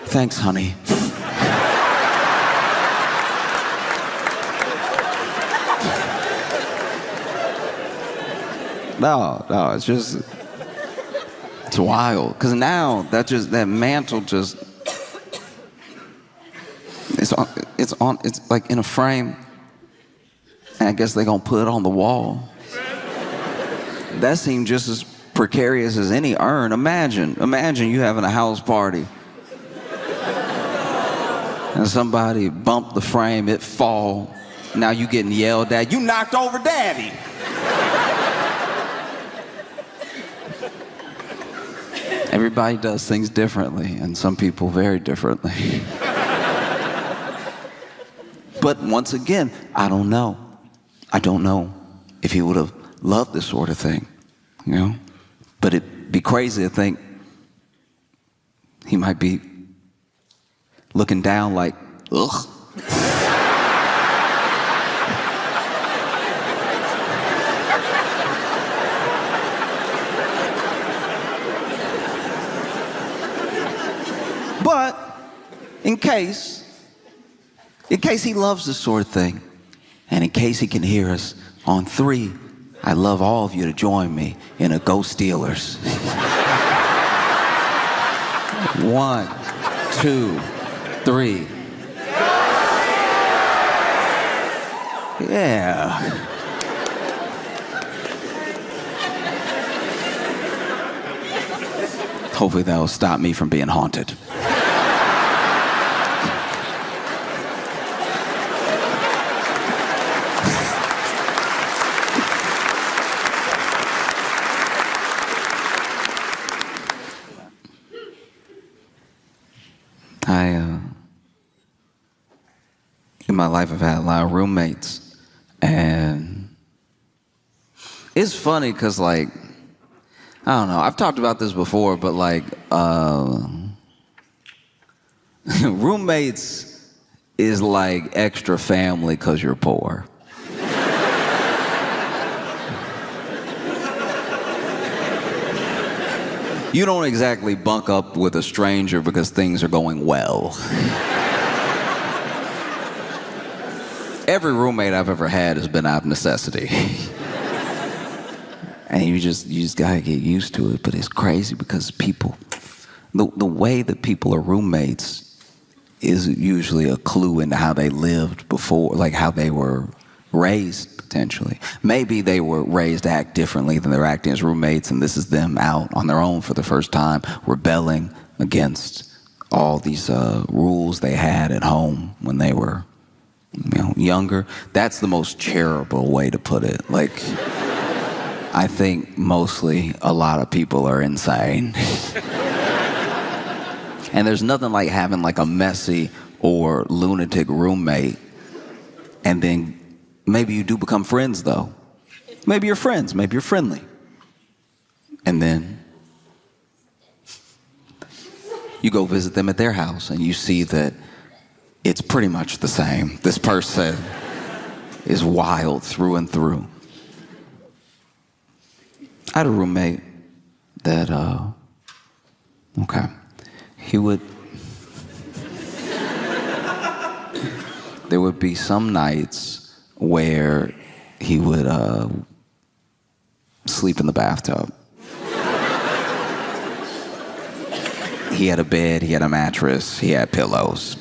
Thanks, honey. No, it's wild. Because now that mantle it's like in a frame. And I guess they're gonna put it on the wall. That seemed just as precarious as any urn. Imagine you having a house party and somebody bumped the frame, it fall. Now you getting yelled at, you knocked over daddy. Everybody does things differently, and some people very differently. But once again, I don't know. I don't know if he would have loved this sort of thing, you know? But it'd be crazy to think he might be looking down like, ugh. But in case he loves this sort of thing, and in case he can hear us on 3, I'd love all of you to join me in a Go Steelers. 1, 2, 3. Yeah. Hopefully that will stop me from being haunted. In my life, I've had a lot of roommates, and it's funny because, like, I don't know, I've talked about this before, but like, roommates is like extra family because you're poor. You don't exactly bunk up with a stranger because things are going well. Every roommate I've ever had has been out of necessity. And you just gotta get used to it. But it's crazy because people, the way that people are roommates is usually a clue into how they lived before, like how they were raised potentially. Maybe they were raised to act differently than they're acting as roommates, and this is them out on their own for the first time, rebelling against all these rules they had at home when they were, you know, younger. That's the most charitable way to put it. Like, I think mostly a lot of people are insane. And there's nothing like having like a messy or lunatic roommate, and then maybe you do become friends though. Maybe you're friends, maybe you're friendly. And then you go visit them at their house and you see that it's pretty much the same. This person is wild through and through. I had a roommate that, there would be some nights where he would sleep in the bathtub. He had a bed, he had a mattress, he had pillows.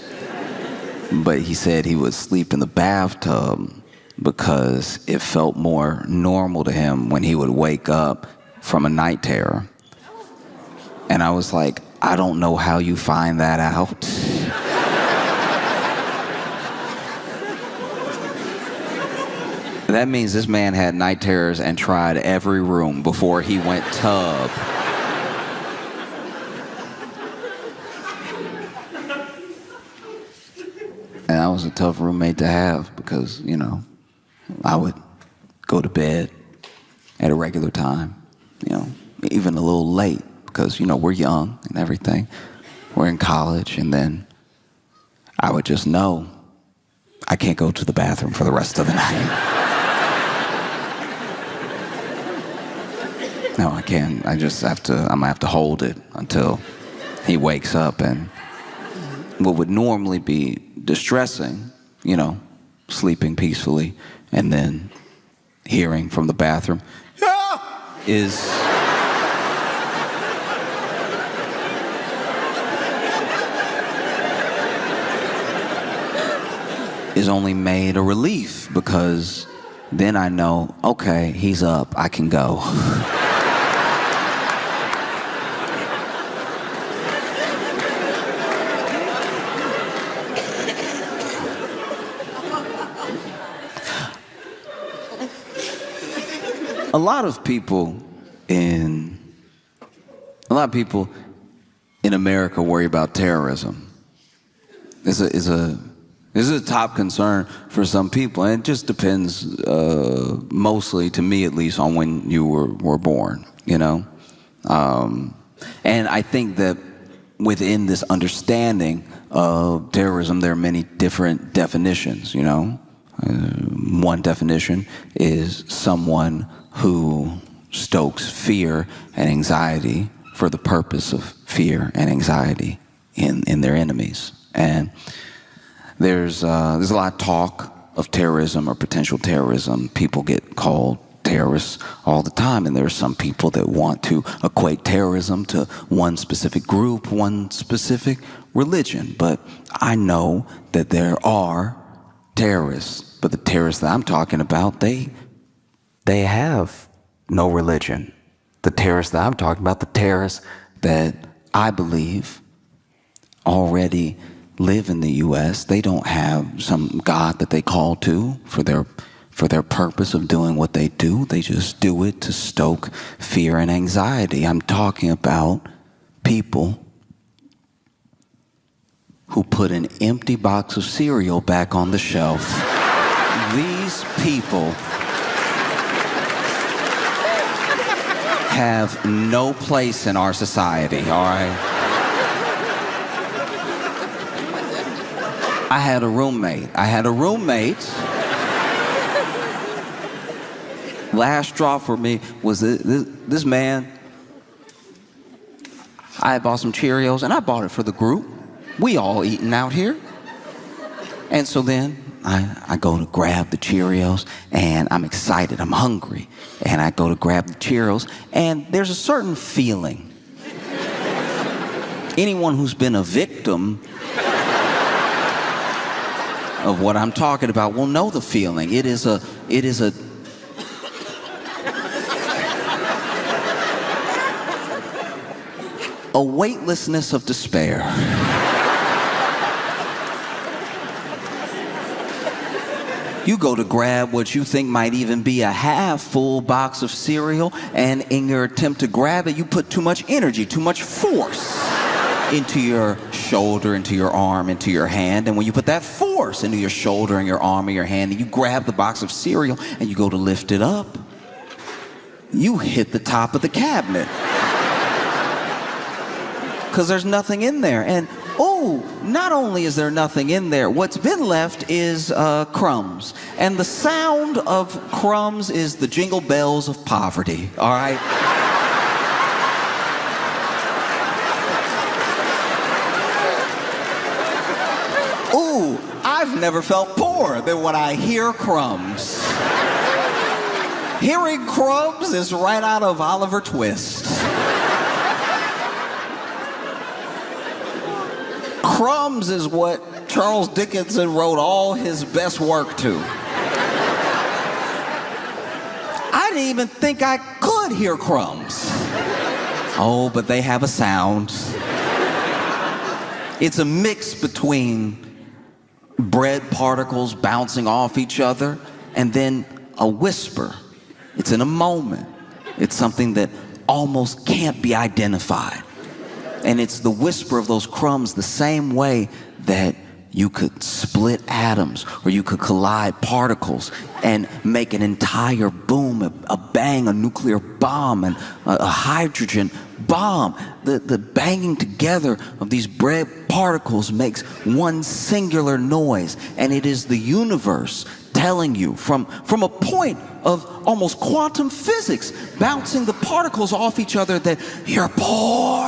But he said he would sleep in the bathtub because it felt more normal to him when he would wake up from a night terror. And I was like, I don't know how you find that out. That means this man had night terrors and tried every room before he went tub. And that was a tough roommate to have because, you know, I would go to bed at a regular time, you know, even a little late because, you know, we're young and everything. We're in college, and then I would just know I can't go to the bathroom for the rest of the night. No, I can't. I'm gonna have to hold it until he wakes up. And what would normally be distressing, you know, sleeping peacefully and then hearing from the bathroom, is only made a relief, because then I know, okay, he's up, I can go. A lot of people in America worry about terrorism. This is a top concern for some people, and it just depends, mostly, to me at least, on when you were born, you know? And I think that within this understanding of terrorism, there are many different definitions, you know? One definition is someone who stokes fear and anxiety for the purpose of fear and anxiety in their enemies. And there's a lot of talk of terrorism or potential terrorism. People get called terrorists all the time, and there are some people that want to equate terrorism to one specific group, one specific religion. But I know that there are terrorists, but the terrorists that I'm talking about, they have no religion. The terrorists that I'm talking about, the terrorists that I believe already live in the U.S., they don't have some God that they call to for their purpose of doing what they do. They just do it to stoke fear and anxiety. I'm talking about people who put an empty box of cereal back on the shelf. These people have no place in our society, all right? I had a roommate. Last straw for me was this man. I had bought some Cheerios, and I bought it for the group. We all eating out here. And so then I go to grab the Cheerios, and I'm excited, I'm hungry. And I go to grab the Cheerios, and there's a certain feeling. Anyone who's been a victim of what I'm talking about will know the feeling. It is a weightlessness of despair. You go to grab what you think might even be a half-full box of cereal, and in your attempt to grab it, you put too much energy, too much force into your shoulder, into your arm, into your hand. And when you put that force into your shoulder and your arm and your hand, and you grab the box of cereal and you go to lift it up, you hit the top of the cabinet. Because there's nothing in there. And not only is there nothing in there, what's been left is crumbs. And the sound of crumbs is the jingle bells of poverty, all right? I've never felt poorer than when I hear crumbs. Hearing crumbs is right out of Oliver Twist. Crumbs is what Charles Dickens wrote all his best work to. I didn't even think I could hear crumbs. Oh, but they have a sound. It's a mix between bread particles bouncing off each other and then a whisper. It's in a moment. It's something that almost can't be identified. And it's the whisper of those crumbs, the same way that you could split atoms or you could collide particles and make an entire boom, a bang, a nuclear bomb, and a hydrogen bomb. The banging together of these bread particles makes one singular noise, and it is the universe telling you from a point of almost quantum physics, bouncing the particles off each other, that you're poor.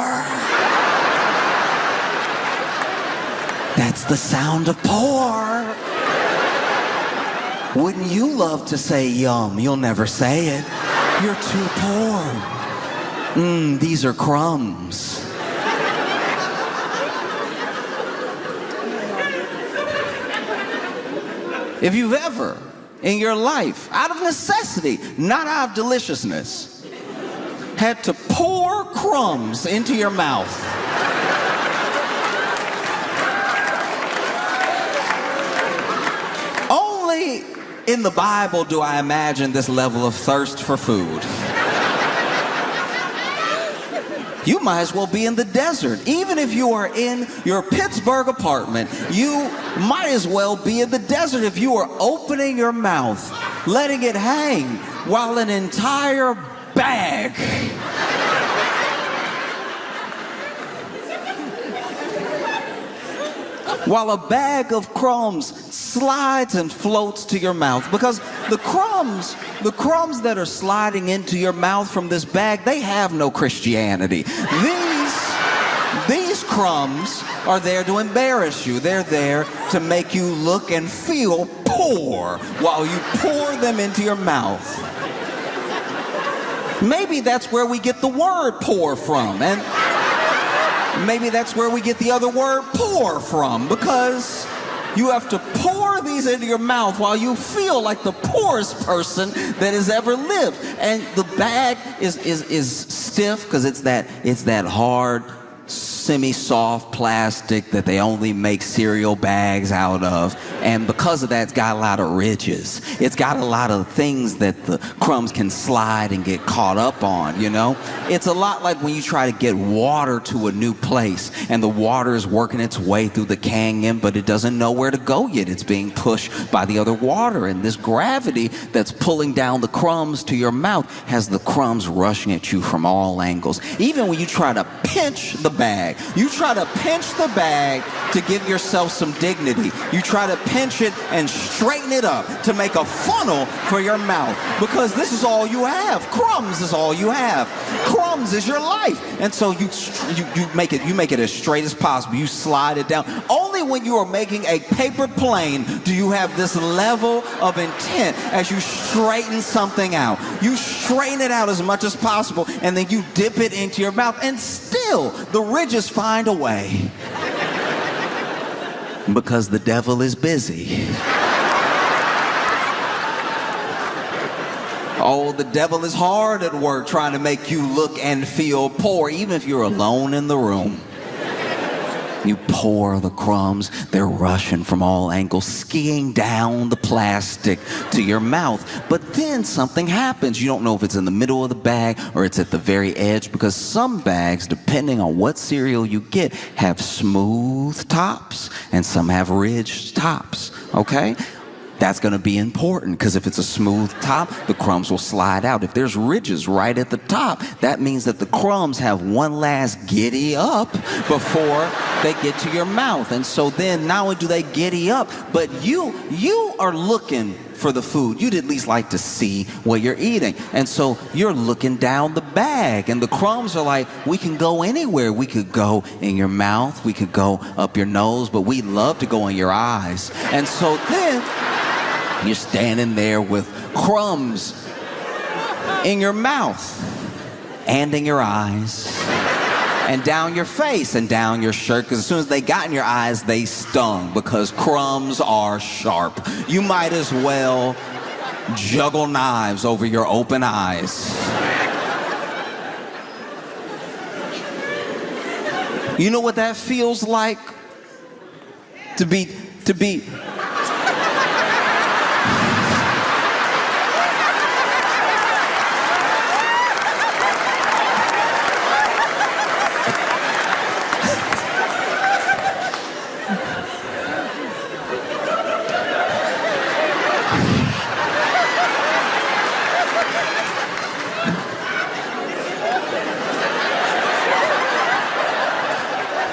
That's the sound of poor. Wouldn't you love to say yum? You'll never say it. You're too poor. These are crumbs. If you've ever in your life, out of necessity, not out of deliciousness, had to pour crumbs into your mouth, in the Bible do I imagine this level of thirst for food. You might as well be in the desert. Even if you are in your Pittsburgh apartment, you might as well be in the desert if you are opening your mouth, letting it hang, while an entire bag while a bag of crumbs slides and floats to your mouth. Because the crumbs that are sliding into your mouth from this bag, they have no Christianity. These crumbs are there to embarrass you. They're there to make you look and feel poor while you pour them into your mouth. Maybe that's where we get the word poor from, and maybe that's where we get the other word poor from, because you have to pour these into your mouth while you feel like the poorest person that has ever lived. And the bag is stiff because it's that hard, semi-soft plastic that they only make cereal bags out of. And because of that, it's got a lot of ridges. It's got a lot of things that the crumbs can slide and get caught up on, you know? It's a lot like when you try to get water to a new place and the water is working its way through the canyon, but it doesn't know where to go yet. It's being pushed by the other water. And this gravity that's pulling down the crumbs to your mouth has the crumbs rushing at you from all angles. Even when you try to pinch the bag, you try to pinch the bag to give yourself some dignity. You try to pinch it and straighten it up to make a funnel for your mouth, because this is all you have. Crumbs is all you have. Crumbs is your life. And so you make it as straight as possible. You slide it down. Only when you are making a paper plane do you have this level of intent as you straighten something out. You straighten it out as much as possible, and then you dip it into your mouth, and still the ridges find a way. Because the devil is busy. Oh, the devil is hard at work trying to make you look and feel poor, even if you're alone in the room. You pour the crumbs, they're rushing from all angles, skiing down the plastic to your mouth. But then something happens. You don't know if it's in the middle of the bag or it's at the very edge, because some bags, depending on what cereal you get, have smooth tops and some have ridged tops, okay? That's going to be important, because if it's a smooth top, the crumbs will slide out. If there's ridges right at the top, that means that the crumbs have one last giddy up before they get to your mouth. And so then not only do they giddy up, but you are looking for the food. You'd at least like to see what you're eating. And so you're looking down the bag, and the crumbs are like, we can go anywhere. We could go in your mouth, we could go up your nose, but we love to go in your eyes. And so then you're standing there with crumbs in your mouth and in your eyes and down your face and down your shirt, because as soon as they got in your eyes, they stung, because crumbs are sharp. You might as well juggle knives over your open eyes. You know what that feels like? To be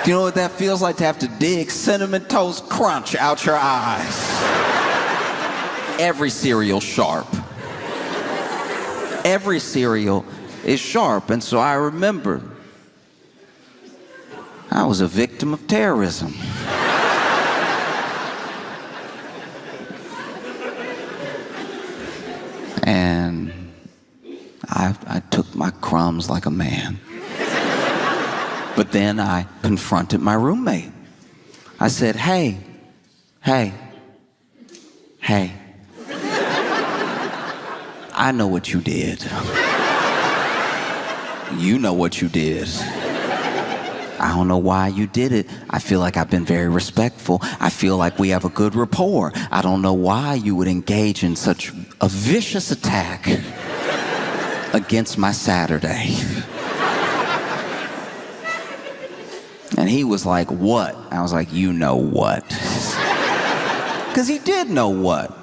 You know what that feels like, to have to dig Cinnamon Toast Crunch out your eyes? Every cereal sharp. Every cereal is sharp. And so I remember I was a victim of terrorism. And I took my crumbs like a man. But then I confronted my roommate. I said, hey. I know what you did. You know what you did. I don't know why you did it. I feel like I've been very respectful. I feel like we have a good rapport. I don't know why you would engage in such a vicious attack against my Saturday. And he was like, what? I was like, you know what? Because he did know what.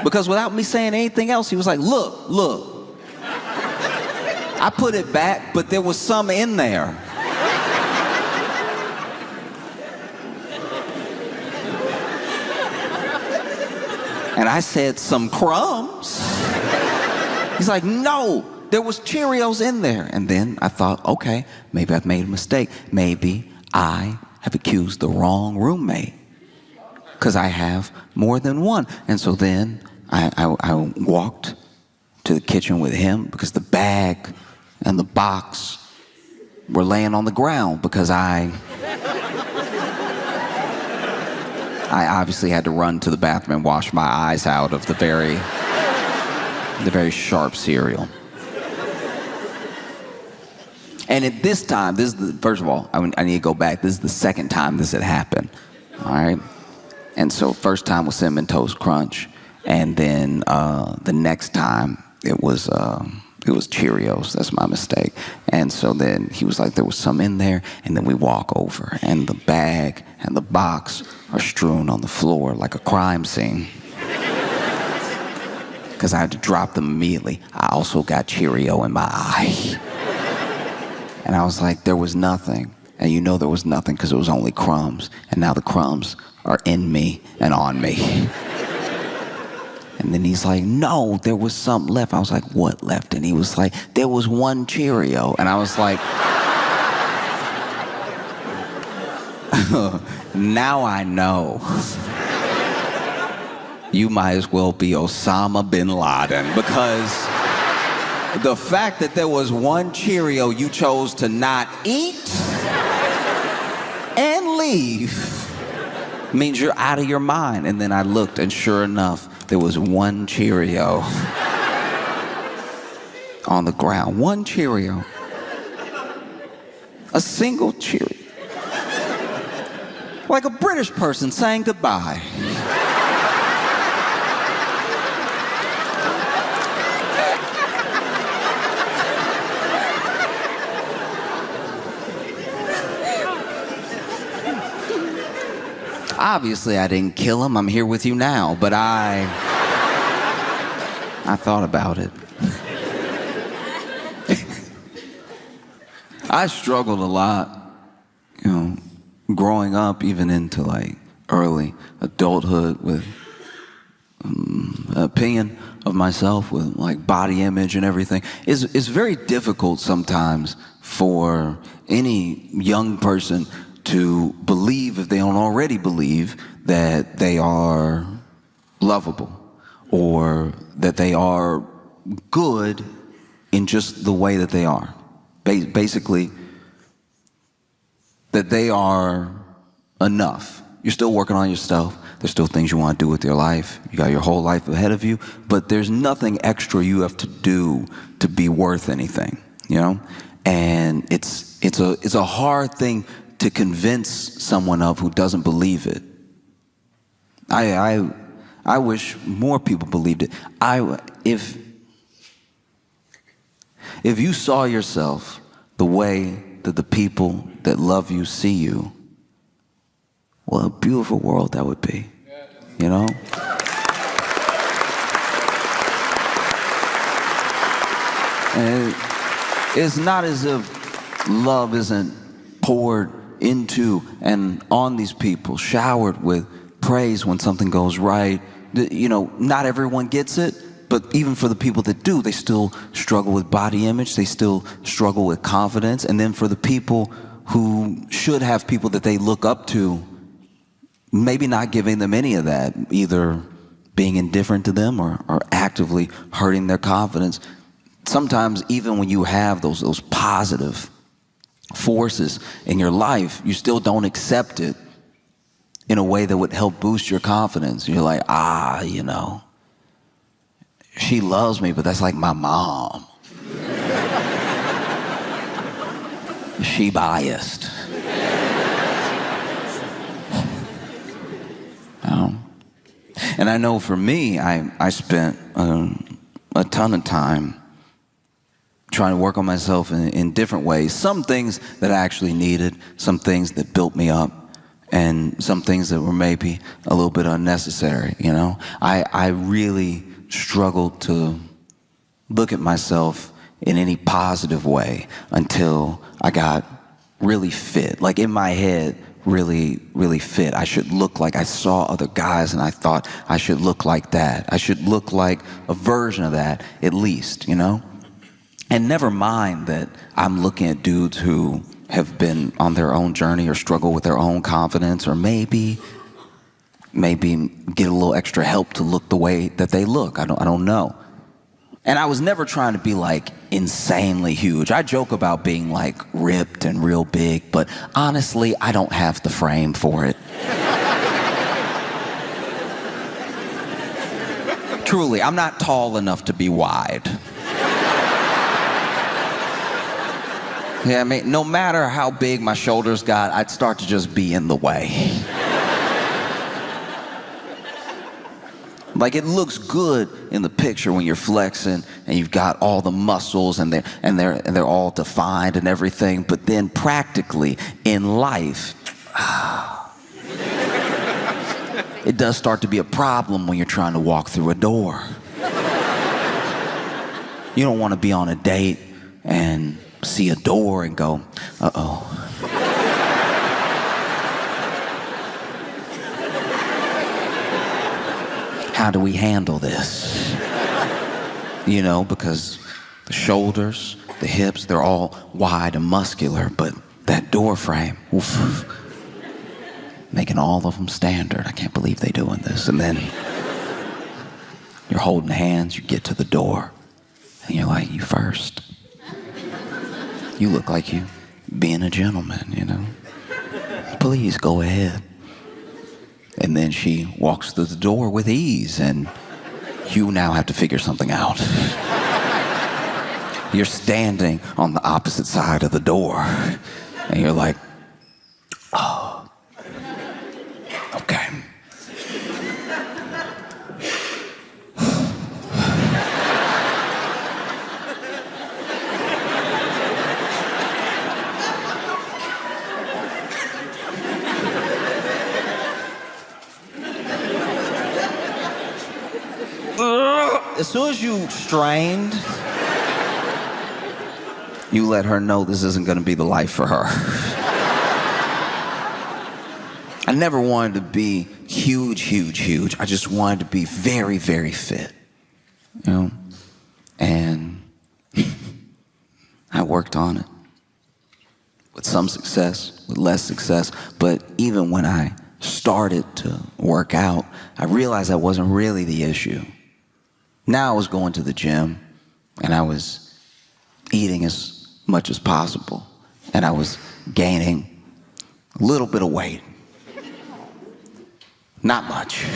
Because without me saying anything else, he was like, look. I put it back, but there was some in there. And I said, some crumbs? He's like, no, there was Cheerios in there. And then I thought, okay, maybe I've made a mistake. Maybe I have accused the wrong roommate. Because I have more than one. And so then I walked to the kitchen with him because the bag and the box were laying on the ground because I obviously had to run to the bathroom and wash my eyes out of the very sharp cereal. And at this time, first of all, I need to go back. This is the second time this had happened. All right. And so first time was Cinnamon Toast Crunch. And then the next time it was Cheerios. That's my mistake. And so then he was like, there was some in there. And then we walk over and the bag and the box are strewn on the floor like a crime scene. Because I had to drop them immediately. I also got Cheerio in my eye. And I was like, there was nothing. And you know there was nothing because it was only crumbs. And now the crumbs are in me and on me. And then he's like, no, there was something left. I was like, what left? And he was like, there was one Cheerio. And I was like, now I know. You might as well be Osama bin Laden, because the fact that there was one Cheerio you chose to not eat and leave means you're out of your mind. And then I looked, and sure enough, there was one Cheerio on the ground. One Cheerio. A single Cheerio. Like a British person saying goodbye. Obviously, I didn't kill him. I'm here with you now, but I thought about it. I struggled a lot, growing up, even into like early adulthood, with an opinion of myself, with like body image and everything. It's very difficult sometimes for any young person to believe, if they don't already believe, that they are lovable or that they are good in just the way that they are. Basically, that they are enough. You're still working on yourself. There's still things you want to do with your life. You got your whole life ahead of you, but there's nothing extra you have to do to be worth anything, And it's a hard thing to convince someone of who doesn't believe it. I wish more people believed it. If you saw yourself the way that the people that love you see you, what a beautiful world that would be, And it's not as if love isn't poured into and on these people, showered with praise when something goes right. Not everyone gets it, but even for the people that do, they still struggle with body image, they still struggle with confidence. And then for the people who should have people that they look up to, maybe not giving them any of that, either being indifferent to them or actively hurting their confidence. Sometimes even when you have those positive forces in your life, you still don't accept it in a way that would help boost your confidence. You're like, she loves me, but that's like my mom. She biased. And I know for me, I spent a ton of time trying to work on myself in different ways. Some things that I actually needed, some things that built me up, and some things that were maybe a little bit unnecessary, you know? I really struggled to look at myself in any positive way until I got really fit. Like in my head, really, really fit. I should look like, I saw other guys and I thought I should look like that. I should look like a version of that, at least, you know? And never mind that I'm looking at dudes who have been on their own journey or struggle with their own confidence, or maybe get a little extra help to look the way that they look. I don't know. And I was never trying to be like insanely huge. I joke about being like ripped and real big, but honestly, I don't have the frame for it. Truly, I'm not tall enough to be wide. Yeah, I mean, no matter how big my shoulders got, I'd start to just be in the way. Like, it looks good in the picture when you're flexing and you've got all the muscles and they're all defined and everything, but then practically in life, it does start to be a problem when you're trying to walk through a door. You don't want to be on a date and see a door and go, uh-oh. How do we handle this? You know, because the shoulders, the hips, they're all wide and muscular, but that door frame, oof, making all of them standard. I can't believe they're doing this. And then you're holding hands, you get to the door, and you're like, you first. You look like you being a gentleman, you know. Please go ahead. And then she walks through the door with ease, and you now have to figure something out. You're standing on the opposite side of the door, and you're like, oh, okay. As soon as you strained, you let her know this isn't going to be the life for her. I never wanted to be huge. I just wanted to be very, very fit, you know? And I worked on it with some success, with less success. But even when I started to work out, I realized that wasn't really the issue. Now I was going to the gym, and I was eating as much as possible, and I was gaining a little bit of weight. Not much.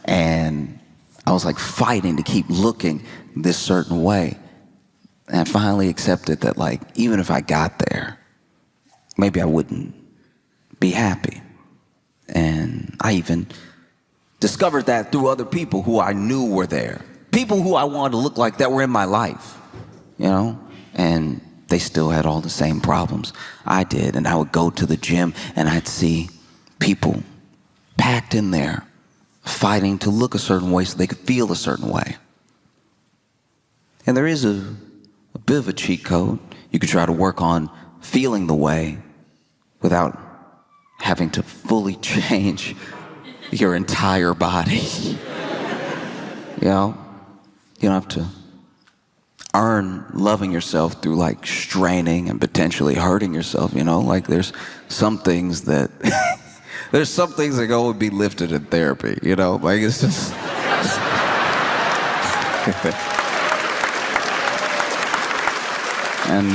And I was like fighting to keep looking this certain way. And I finally accepted that, like, even if I got there, maybe I wouldn't be happy. And I even discovered that through other people who I knew were there. People who I wanted to look like that were in my life, you know? And they still had all the same problems I did. And I would go to the gym and I'd see people packed in there fighting to look a certain way so they could feel a certain way. And there is a bit of a cheat code. You could try to work on feeling the way without having to fully change your entire body. You know, you don't have to earn loving yourself through like straining and potentially hurting yourself, you know? Like there's some things that there's some things that go and be lifted in therapy, you know? Like it's just and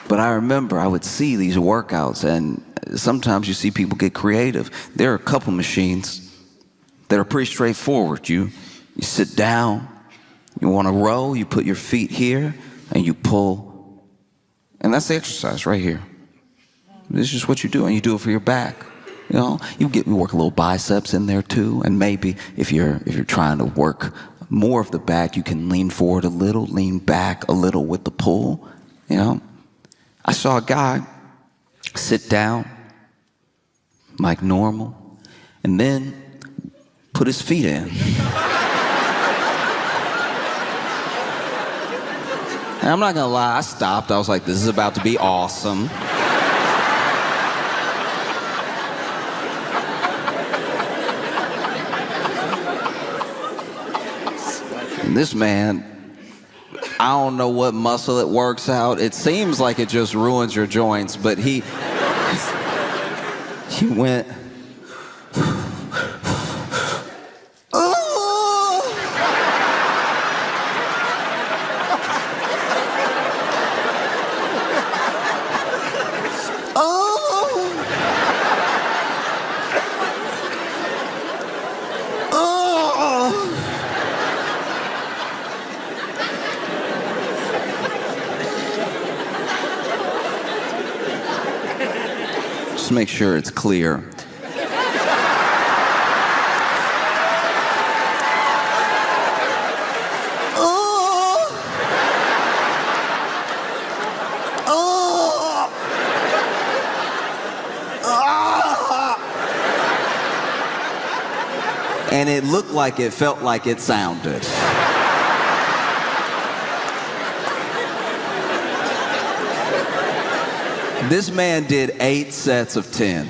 but I remember I would see these workouts, and sometimes you see people get creative. There are a couple machines that are pretty straightforward. You sit down, you want to row, you put your feet here, and you pull. And that's the exercise right here. This is what you do, and you do it for your back. You know, you work a little biceps in there too, and maybe if you're trying to work more of the back, you can lean forward a little, lean back a little with the pull. You know, I saw a guy sit down like normal, and then put his feet in. And I'm not gonna lie, I stopped. I was like, this is about to be awesome. And this man, I don't know what muscle it works out. It seems like it just ruins your joints, but he went, just make sure it's clear. And it looked like it felt like it sounded. This man did 8 sets of 10.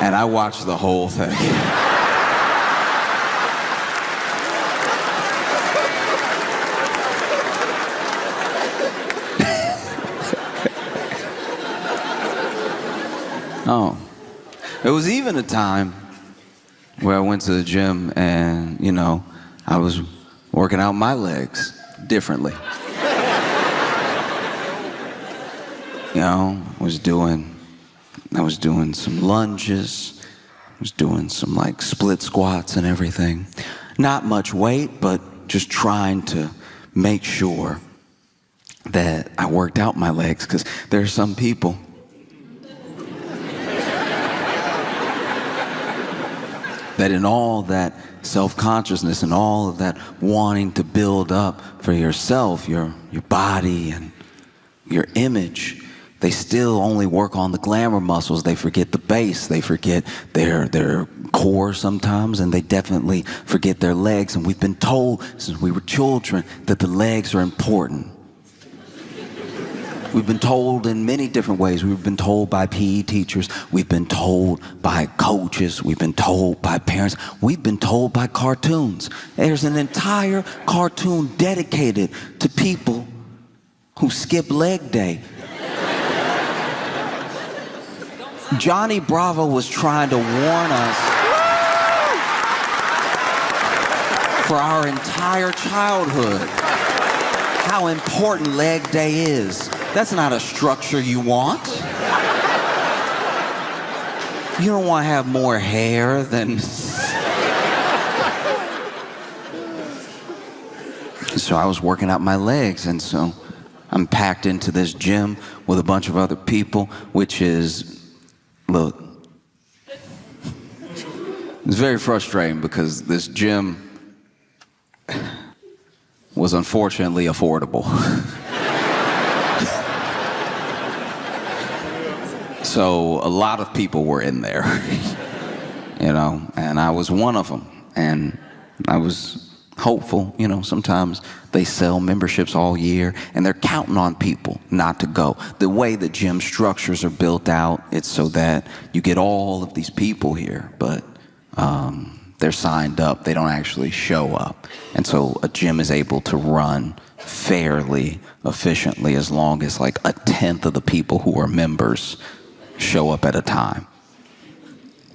And I watched the whole thing. Oh, there was even a time where I went to the gym and, you know, I was working out my legs differently. You know, I was doing some lunges, I was doing some like split squats and everything. Not much weight, but just trying to make sure that I worked out my legs, because there are some people that in all that self-consciousness and all of that wanting to build up for yourself, your body and your image, they still only work on the glamour muscles. They forget the base. They forget their core sometimes, and they definitely forget their legs. And we've been told since we were children that the legs are important. We've been told in many different ways. We've been told by PE teachers. We've been told by coaches. We've been told by parents. We've been told by cartoons. There's an entire cartoon dedicated to people who skip leg day. Johnny Bravo was trying to warn us for our entire childhood how important leg day is. That's not a structure you want. You don't want to have more hair than... So I was working out my legs, and so I'm packed into this gym with a bunch of other people, which is, look, it's very frustrating because this gym was unfortunately affordable. So a lot of people were in there, you know, and I was one of them. And I was hopeful, you know, sometimes they sell memberships all year and they're counting on people not to go. The way the gym structures are built out, it's so that you get all of these people here, but they're signed up, they don't actually show up. And so a gym is able to run fairly efficiently as long as like 1/10 of the people who are members show up at a time.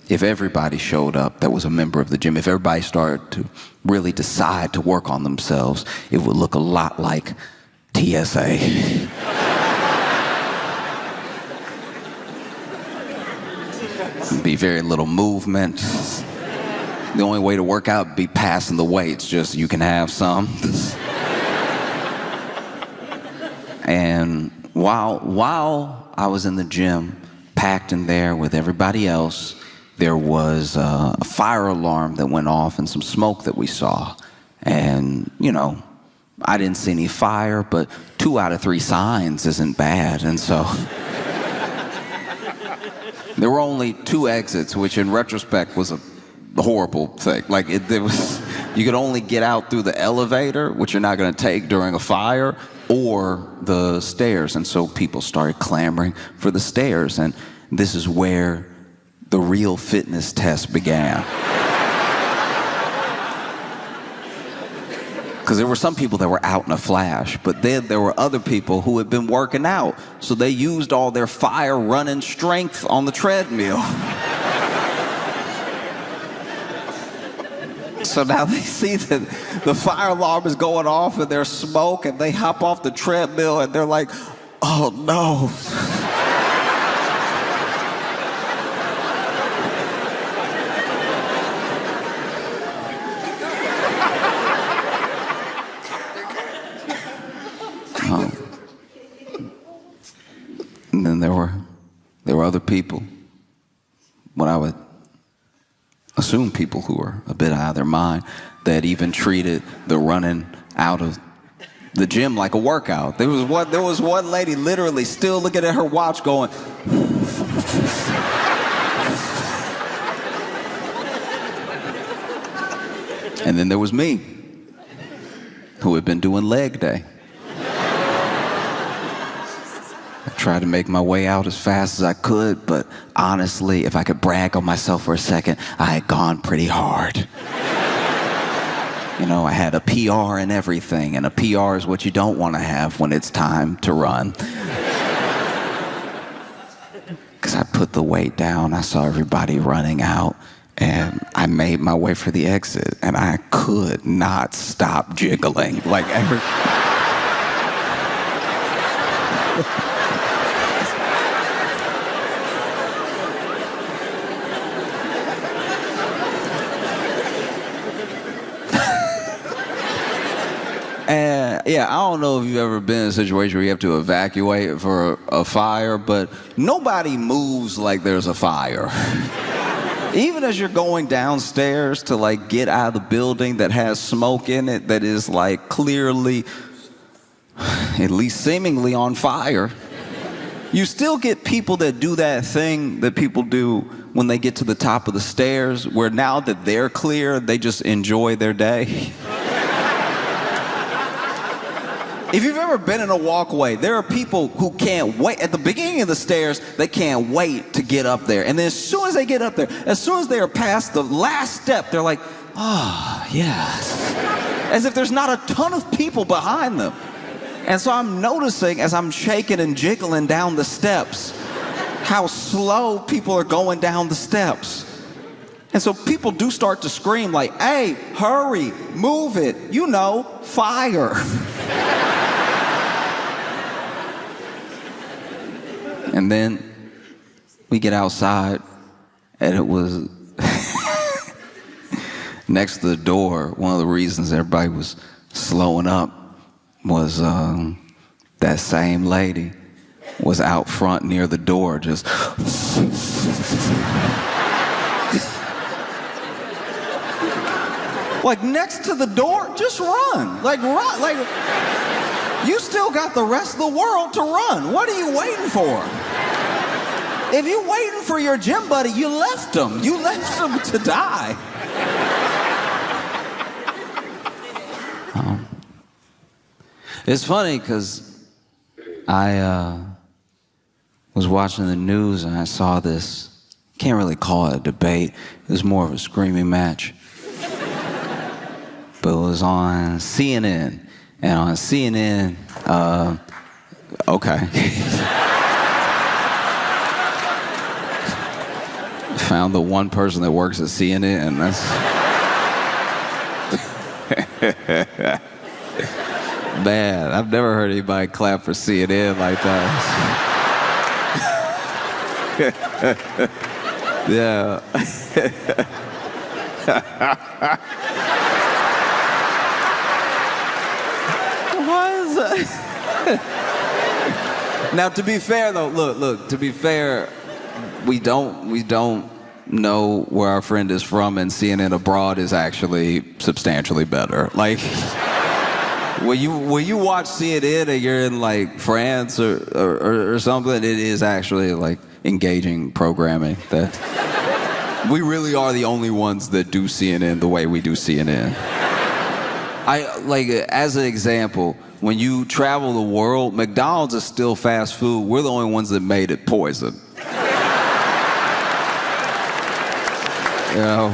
If everybody showed up that was a member of the gym, if everybody started to really decide to work on themselves, it would look a lot like TSA. Be very little movement. The only way to work out would be passing the weights, just you can have some. And while I was in the gym, packed in there with everybody else, there was a fire alarm that went off and some smoke that we saw. And, you know, I didn't see any fire, but 2 out of 3 signs isn't bad. And so there were only 2 exits, which in retrospect was a horrible thing. Like, you could only get out through the elevator, which you're not going to take during a fire, or the stairs. And so people started clamoring for the stairs. And this is where the real fitness test began. Because there were some people that were out in a flash, but then there were other people who had been working out. So they used all their fire running strength on the treadmill. So now they see that the fire alarm is going off and there's smoke, and they hop off the treadmill and they're like, oh no. And then there were other people, what I would assume people who were a bit out of their mind, that even treated the running out of the gym like a workout. There was one lady literally still looking at her watch going, and then there was me, who had been doing leg day. I tried to make my way out as fast as I could, but honestly, if I could brag on myself for a second, I had gone pretty hard. You know, I had a PR and everything, and a PR is what you don't want to have when it's time to run. Because I put the weight down, I saw everybody running out, and I made my way for the exit, and I could not stop jiggling. Like every... And yeah, I don't know if you've ever been in a situation where you have to evacuate for a fire, but nobody moves like there's a fire. Even as you're going downstairs to like get out of the building that has smoke in it that is like clearly, at least seemingly on fire, you still get people that do that thing that people do when they get to the top of the stairs, where now that they're clear, they just enjoy their day. If you've ever been in a walkway, there are people who can't wait. At the beginning of the stairs, they can't wait to get up there. And then as soon as they get up there, as soon as they are past the last step, they're like, oh, yes. As if there's not a ton of people behind them. And so I'm noticing, as I'm shaking and jiggling down the steps, how slow people are going down the steps. And so people do start to scream like, hey, hurry, move it, you know, fire. And then we get outside, and it was next to the door. One of the reasons everybody was slowing up was that same lady was out front near the door just like next to the door, just run. Like you still got the rest of the world to run. What are you waiting for? If you're waiting for your gym buddy, you left him. You left him to die. It's funny because I was watching the news and I saw this, can't really call it a debate, it was more of a screaming match. But it was on CNN. And on CNN, okay. Found the one person that works at CNN, and that's... Man, I've never heard anybody clap for CNN like that. Yeah. What is that? Now, to be fair, though, look. To be fair, we don't know where our friend is from, and CNN abroad is actually substantially better. Like, when you watch CNN and you're in like France or something, it is actually like engaging programming. That we really are the only ones that do CNN the way we do CNN. As an example, when you travel the world, McDonald's is still fast food. We're the only ones that made it poison. You know,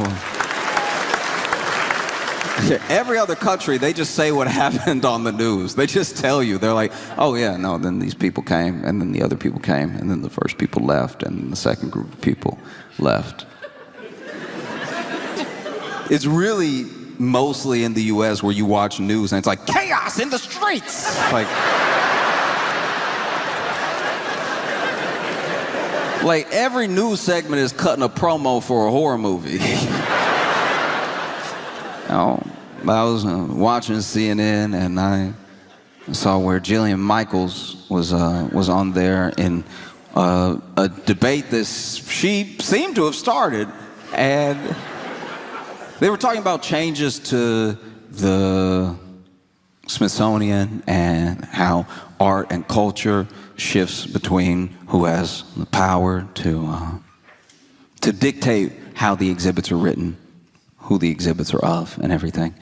every other country, they just say what happened on the news. They just tell you. They're like, oh yeah, no, then these people came, and then the other people came, and then the first people left, and the second group of people left. It's really mostly in the US where you watch news and it's like, chaos in the streets! Like every news segment is cutting a promo for a horror movie. I was watching CNN and I saw where Jillian Michaels was on there in a debate that she seemed to have started, and they were talking about changes to the Smithsonian and how art and culture shifts between who has the power to dictate how the exhibits are written, who the exhibits are of, and everything.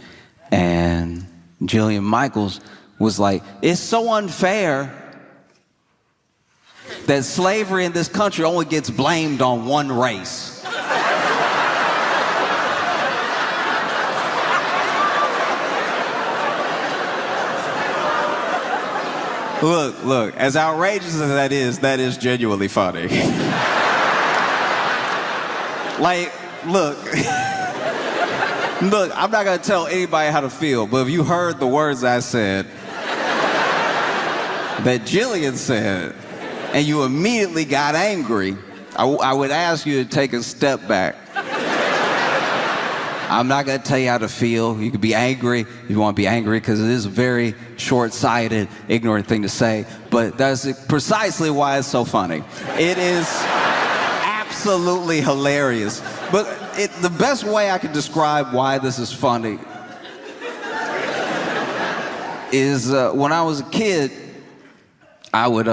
And Jillian Michaels was like, it's so unfair that slavery in this country only gets blamed on one race. Look, as outrageous as that is genuinely funny. Like, look, I'm not gonna tell anybody how to feel, but if you heard the words I said, that Jillian said, and you immediately got angry, I would ask you to take a step back. I'm not gonna tell you how to feel. You can be angry if you want to be angry, because it is a very short-sighted, ignorant thing to say, but that's precisely why it's so funny. It is absolutely hilarious. But the best way I can describe why this is funny is when I was a kid, I would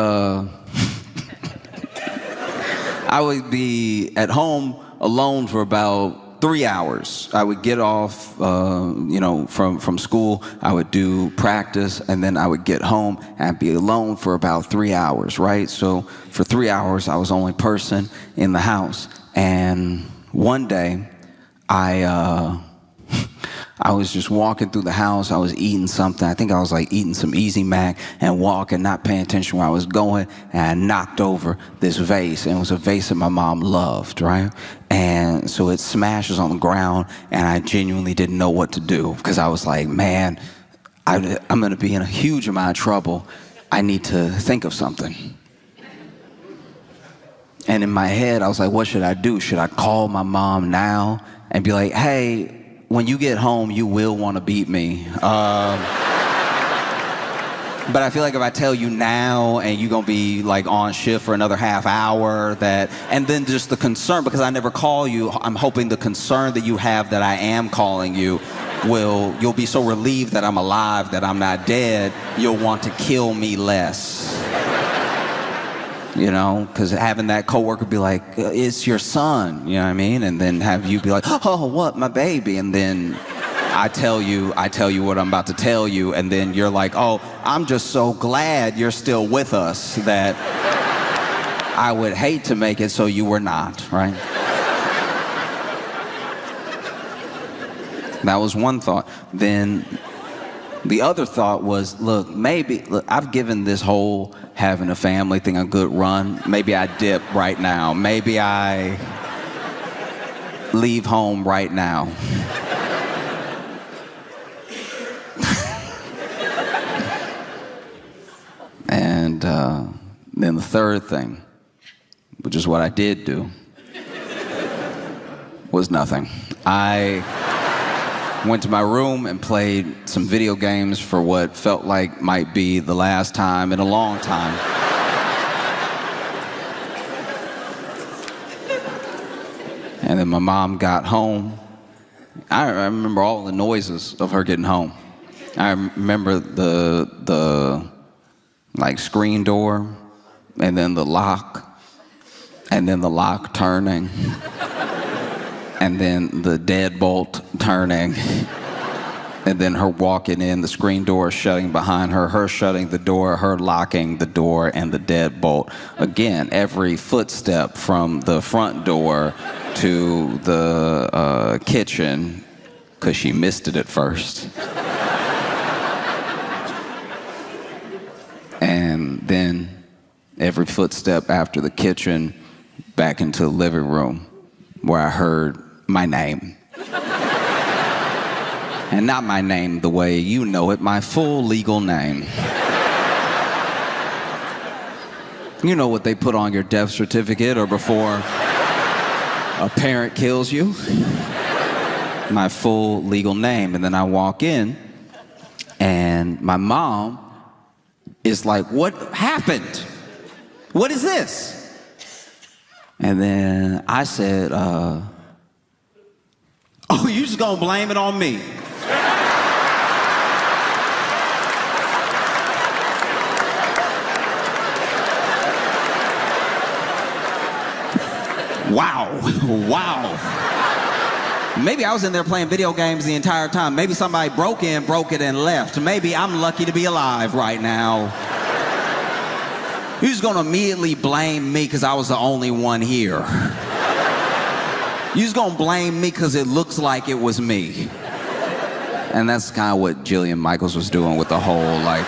be at home alone for about 3 hours. I would get off, from school. I would do practice, and then I would get home and I'd be alone for about 3 hours, right? So for 3 hours, I was the only person in the house. And one day, I was just walking through the house. I was eating something. I think I was like eating some Easy Mac and walking, not paying attention where I was going. And I knocked over this vase. And it was a vase that my mom loved, right? And so it smashes on the ground. And I genuinely didn't know what to do, because I was like, man, I'm going to be in a huge amount of trouble. I need to think of something. And in my head, I was like, what should I do? Should I call my mom now and be like, hey, when you get home, you will want to beat me. But I feel like if I tell you now and you're going to be like on shift for another half hour, and then just the concern, because I never call you, I'm hoping the concern that you have that I am calling you you'll be so relieved that I'm alive, that I'm not dead, you'll want to kill me less. You know, because having that coworker be like, it's your son, you know what I mean? And then have you be like, oh, what, my baby? And then I tell you what I'm about to tell you, and then you're like, oh, I'm just so glad you're still with us that I would hate to make it so you were not, right? That was one thought. Then the other thought was, look, I've given this whole having a family thing a good run. Maybe I dip right now. Maybe I leave home right now. And then the third thing, which is what I did do, was nothing. I went to my room and played some video games for what felt like might be the last time in a long time. And then my mom got home. I remember all the noises of her getting home. I remember the like screen door, and then the lock, and then the lock turning, and then the deadbolt turning, and then her walking in, the screen door shutting behind her, her shutting the door, her locking the door, and the deadbolt. Again, every footstep from the front door to the kitchen, because she missed it at first. And then every footstep after the kitchen back into the living room where I heard my name. And not my name the way you know it, my full legal name. You know what they put on your death certificate or before a parent kills you? My full legal name. And then I walk in and my mom is like, what happened? What is this? And then I said, oh, you just gonna blame it on me? Wow. Maybe I was in there playing video games the entire time. Maybe somebody broke it, and left. Maybe I'm lucky to be alive right now. You're just gonna immediately blame me because I was the only one here. You're just gonna blame me because it looks like it was me. And that's kind of what Jillian Michaels was doing with the whole, like...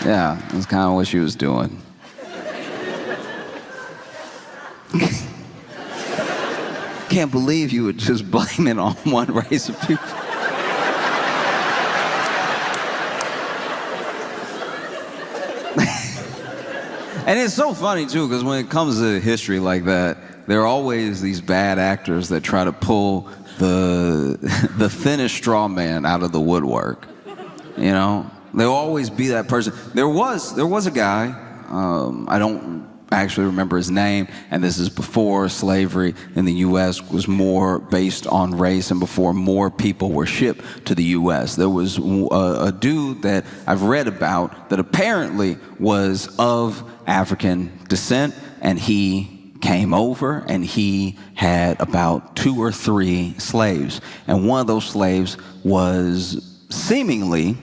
Yeah, that's kind of what she was doing. Can't believe you would just blame it on one race of people. And it's so funny, too, because when it comes to history like that, there are always these bad actors that try to pull the thinnest straw man out of the woodwork, you know? There'll always be that person. There was a guy, I don't actually remember his name, and this is before slavery in the U.S. was more based on race and before more people were shipped to the U.S. There was a dude that I've read about that apparently was of African descent, and he came over and he had about 2 or 3 slaves. And one of those slaves was seemingly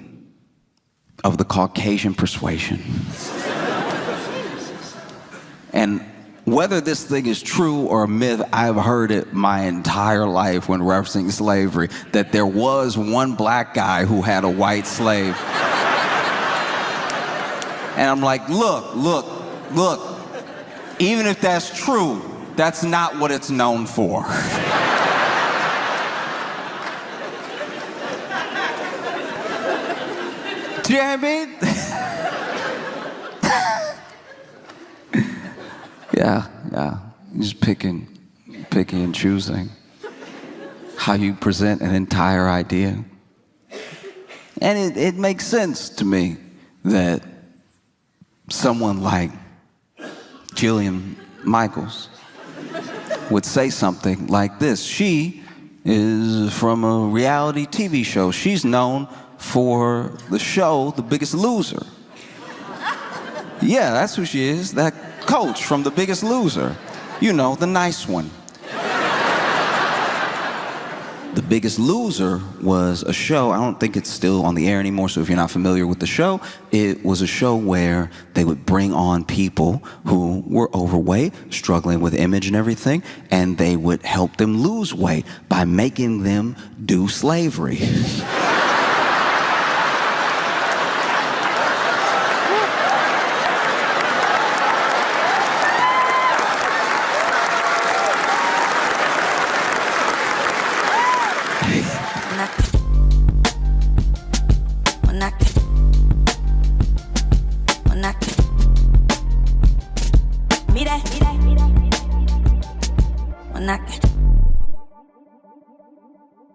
of the Caucasian persuasion. And whether this thing is true or a myth, I've heard it my entire life when referencing slavery, that there was one black guy who had a white slave. And I'm like, look, even if that's true, that's not what it's known for. Do you know what I mean? Yeah. You're just picking and choosing how you present an entire idea. And it makes sense to me that someone like Jillian Michaels would say something like this. She is from a reality TV show. She's known for the show The Biggest Loser. Yeah, that's who she is, that coach from The Biggest Loser. You know, the nice one. The Biggest Loser was a show, I don't think it's still on the air anymore, so if you're not familiar with the show, it was a show where they would bring on people who were overweight, struggling with image and everything, and they would help them lose weight by making them do slavery.